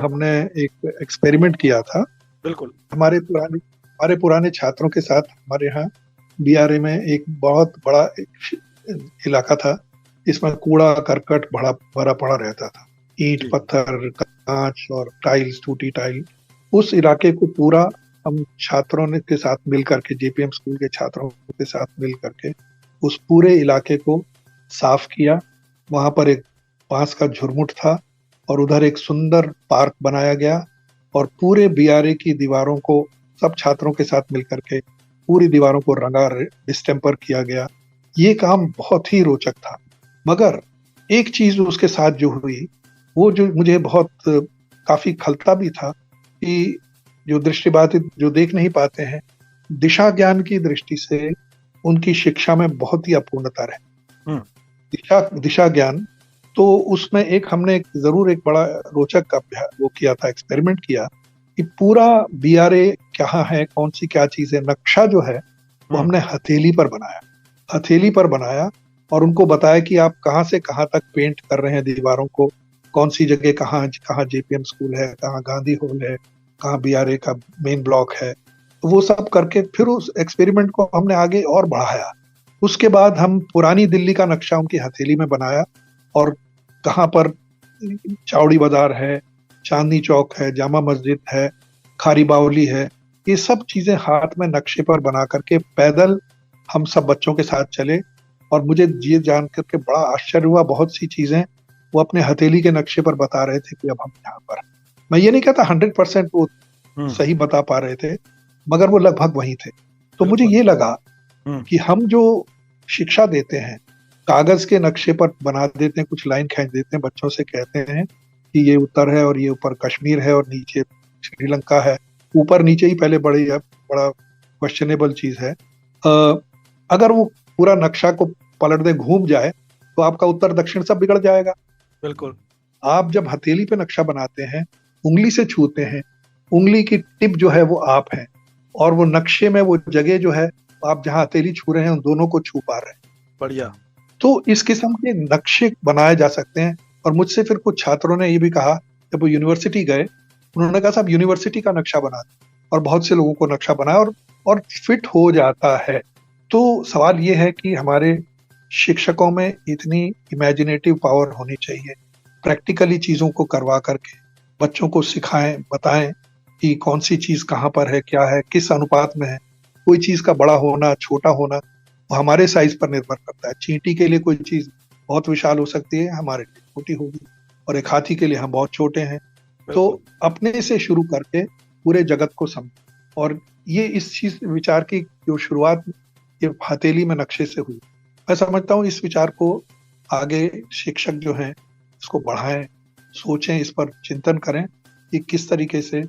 हमने एक एक्सपेरिमेंट किया था। बिल्कुल। हमारे पुराने छात्रों के साथ हमारे यहाँ बीआरए में एक बहुत बड़ा इलाका था, इसमें कूड़ा करकट बड़ा भरा पड़ा रहता था, ईंट जी। पत्थर कांच और टाइल्स, टूटी टाइल। उस इलाके को पूरा हम छात्रों ने के साथ मिल करके, जेपीएम स्कूल के छात्रों के साथ मिल करके उस पूरे इलाके को साफ किया। वहां पर एक बांस का झुरमुट था और उधर एक सुंदर पार्क बनाया गया, और पूरे बीआरए की दीवारों को सब छात्रों के साथ मिलकर के पूरी दीवारों को रंगा डिस्टेम्पर किया गया। ये काम बहुत ही रोचक था, मगर एक चीज उसके साथ जो हुई, वो जो मुझे बहुत काफी खलता भी था, कि जो दृष्टिबाधित जो देख नहीं पाते हैं, दिशा ज्ञान की दृष्टि से उनकी शिक्षा में बहुत ही अपूर्णता रहे। दिशा ज्ञान, तो उसमें हमने जरूर एक बड़ा रोचक वो किया था, एक्सपेरिमेंट किया कि पूरा बीआरए क्या है, कौन सी क्या चीज है, नक्शा जो है वो हमने हथेली पर बनाया और उनको बताया कि आप कहाँ से कहाँ तक पेंट कर रहे हैं दीवारों को, कौन सी जगह कहाँ जेपीएम स्कूल है, कहाँ गांधी हॉल है, कहाँ बीआरए का मेन ब्लॉक है। तो वो सब करके फिर उस एक्सपेरिमेंट को हमने आगे और बढ़ाया। उसके बाद हम पुरानी दिल्ली का नक्शा उनकी हथेली में बनाया, और कहाँ पर चावड़ी बाजार है, चांदनी चौक है, जामा मस्जिद है, खारी बावली है, ये सब चीजें हाथ में नक्शे पर बना करके पैदल हम सब बच्चों के साथ चले। और मुझे ये जान करके बड़ा आश्चर्य हुआ, बहुत सी चीजें वो अपने हथेली के नक्शे पर बता रहे थे कि अब हम यहाँ पर, मैं ये नहीं कहता 100% वो सही बता पा रहे थे, मगर वो लगभग वही थे। तो मुझे ये लगा कि हम जो शिक्षा देते हैं, कागज के नक्शे पर बना देते हैं, कुछ लाइन खींच देते हैं, बच्चों से कहते हैं कि ये उत्तर है और ये ऊपर कश्मीर है और नीचे श्रीलंका है, ऊपर नीचे ही पहले बड़ा क्वेश्चनेबल चीज है। अगर वो पूरा नक्शा को पलट दे, घूम जाए, तो आपका उत्तर दक्षिण सब बिगड़ जाएगा। बिल्कुल। आप जब हथेली पे नक्शा बनाते हैं, उंगली से छूते हैं, उंगली की टिप जो है वो आप है, और वो नक्शे में वो जगह जो है, आप जहां हथेली छू रहे हैं उन दोनों को छू पा रहे हैं। बढ़िया। तो इस किस्म के नक्शे बनाए जा सकते हैं। और मुझसे फिर कुछ छात्रों ने ये भी कहा, जब वो यूनिवर्सिटी गए, उन्होंने कहा साहब यूनिवर्सिटी का नक्शा बना, और बहुत से लोगों को नक्शा बनाया और फिट हो जाता है। तो सवाल ये है कि हमारे शिक्षकों में इतनी इमेजिनेटिव पावर होनी चाहिए, प्रैक्टिकली चीजों को करवा करके बच्चों को सिखाएं, बताएं कि कौन सी चीज कहाँ पर है, क्या है, किस अनुपात में है। कोई चीज का बड़ा होना, छोटा होना, वो हमारे साइज पर निर्भर करता है। चींटी के लिए कोई चीज बहुत विशाल हो सकती है, हमारे लिए छोटी होगी, और एक हाथी के लिए हम बहुत छोटे हैं। तो अपने से शुरू करके पूरे जगत को समझ, और ये इस चीज विचार की जो शुरुआत ये हथेली में नक्शे से हुई, मैं समझता हूँ इस विचार को आगे शिक्षक जो हैं इसको बढ़ाएं, सोचें, इस पर चिंतन करें कि किस तरीके से।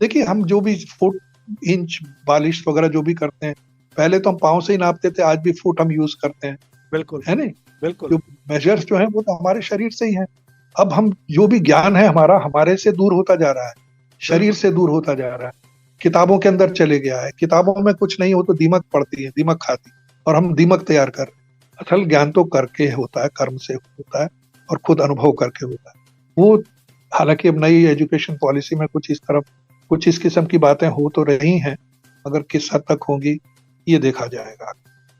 देखिए, हम जो भी फुट, इंच, बालिश वगैरह जो भी करते हैं, पहले तो हम पाँव से ही नापते थे, आज भी फुट हम यूज करते हैं। बिल्कुल है नहीं? बिल्कुल। जो मेजर्स जो हैं वो तो हमारे शरीर से ही हैं। अब हम जो भी ज्ञान है हमारा हमारे से दूर होता जा रहा है, शरीर से दूर होता जा रहा है, किताबों के अंदर चले गया है। किताबों में कुछ नहीं हो तो दीमक पड़ती है, दीमक खाती है, और हम दीमक तैयार कर रहे हैं। असल ज्ञान तो करके होता है, कर्म से होता है और खुद अनुभव करके होता है। वो हालांकि अब नई एजुकेशन पॉलिसी में कुछ इस किस्म की बातें हो तो रही हैं, मगर किस हद तक होंगी ये देखा जाएगा।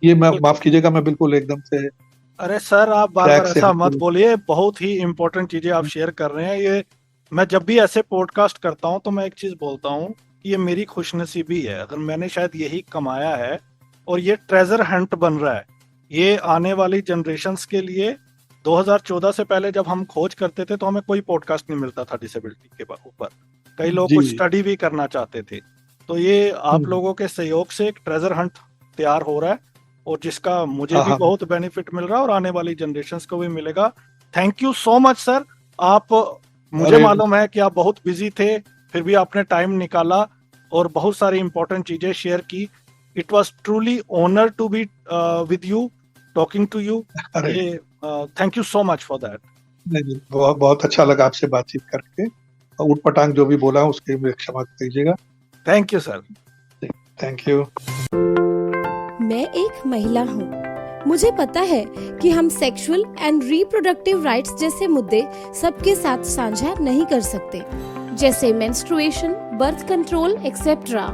ये मैं माफ कीजिएगा, मैं बिल्कुल एकदम से अरे सर, आप बार ट्रैक बार से ऐसा हटके मत बोलिए, बहुत ही इंपॉर्टेंट चीजें आप शेयर कर रहे हैं। ये मैं जब भी ऐसे पॉडकास्ट करता हूं तो मैं एक चीज बोलता हूं कि ये मेरी खुशनसीबी है, अगर मैंने शायद यही कमाया है और ये ट्रेजर हंट बन रहा है। ये आने वाली जनरेशन्स के लिए 2014 से पहले जब हम खोज करते थे तो हमें कोई पॉडकास्ट नहीं मिलता था डिसेबिलिटी के ऊपर। कई लोग जी। कुछ स्टडी भी करना चाहते थे, तो ये आप लोगों के सहयोग से एक ट्रेजर हंट तैयार हो रहा है, और जिसका मुझे भी हाँ। बहुत बेनिफिट मिल रहा है और आने वाली जनरेशन्स को भी मिलेगा। Thank you so much sir. आप, मुझे अरे मालूम है कि आप बहुत बिजी थे, फिर भी आपने टाइम निकाला और बहुत सारी इंपॉर्टेंट चीजें शेयर की। It was truly honour to be with you, talking to you. अरे thank you so much for that. नहीं, बहुत बहुत अच्छा लगा आपसे बातचीत करके। ऊट पटांग जो भी बोला उसके लिए क्षमा कीजिएगा। Thank you sir. Thank you. मैं एक महिला हूँ। मुझे पता है कि हम सेक्सुअल एंड रिप्रोडक्टिव राइट्स जैसे मुद्दे सबके साथ साझा नहीं कर सकते, जैसे मेंस्ट्रुएशन, बर्थ कंट्रोल एक्सेट्रा।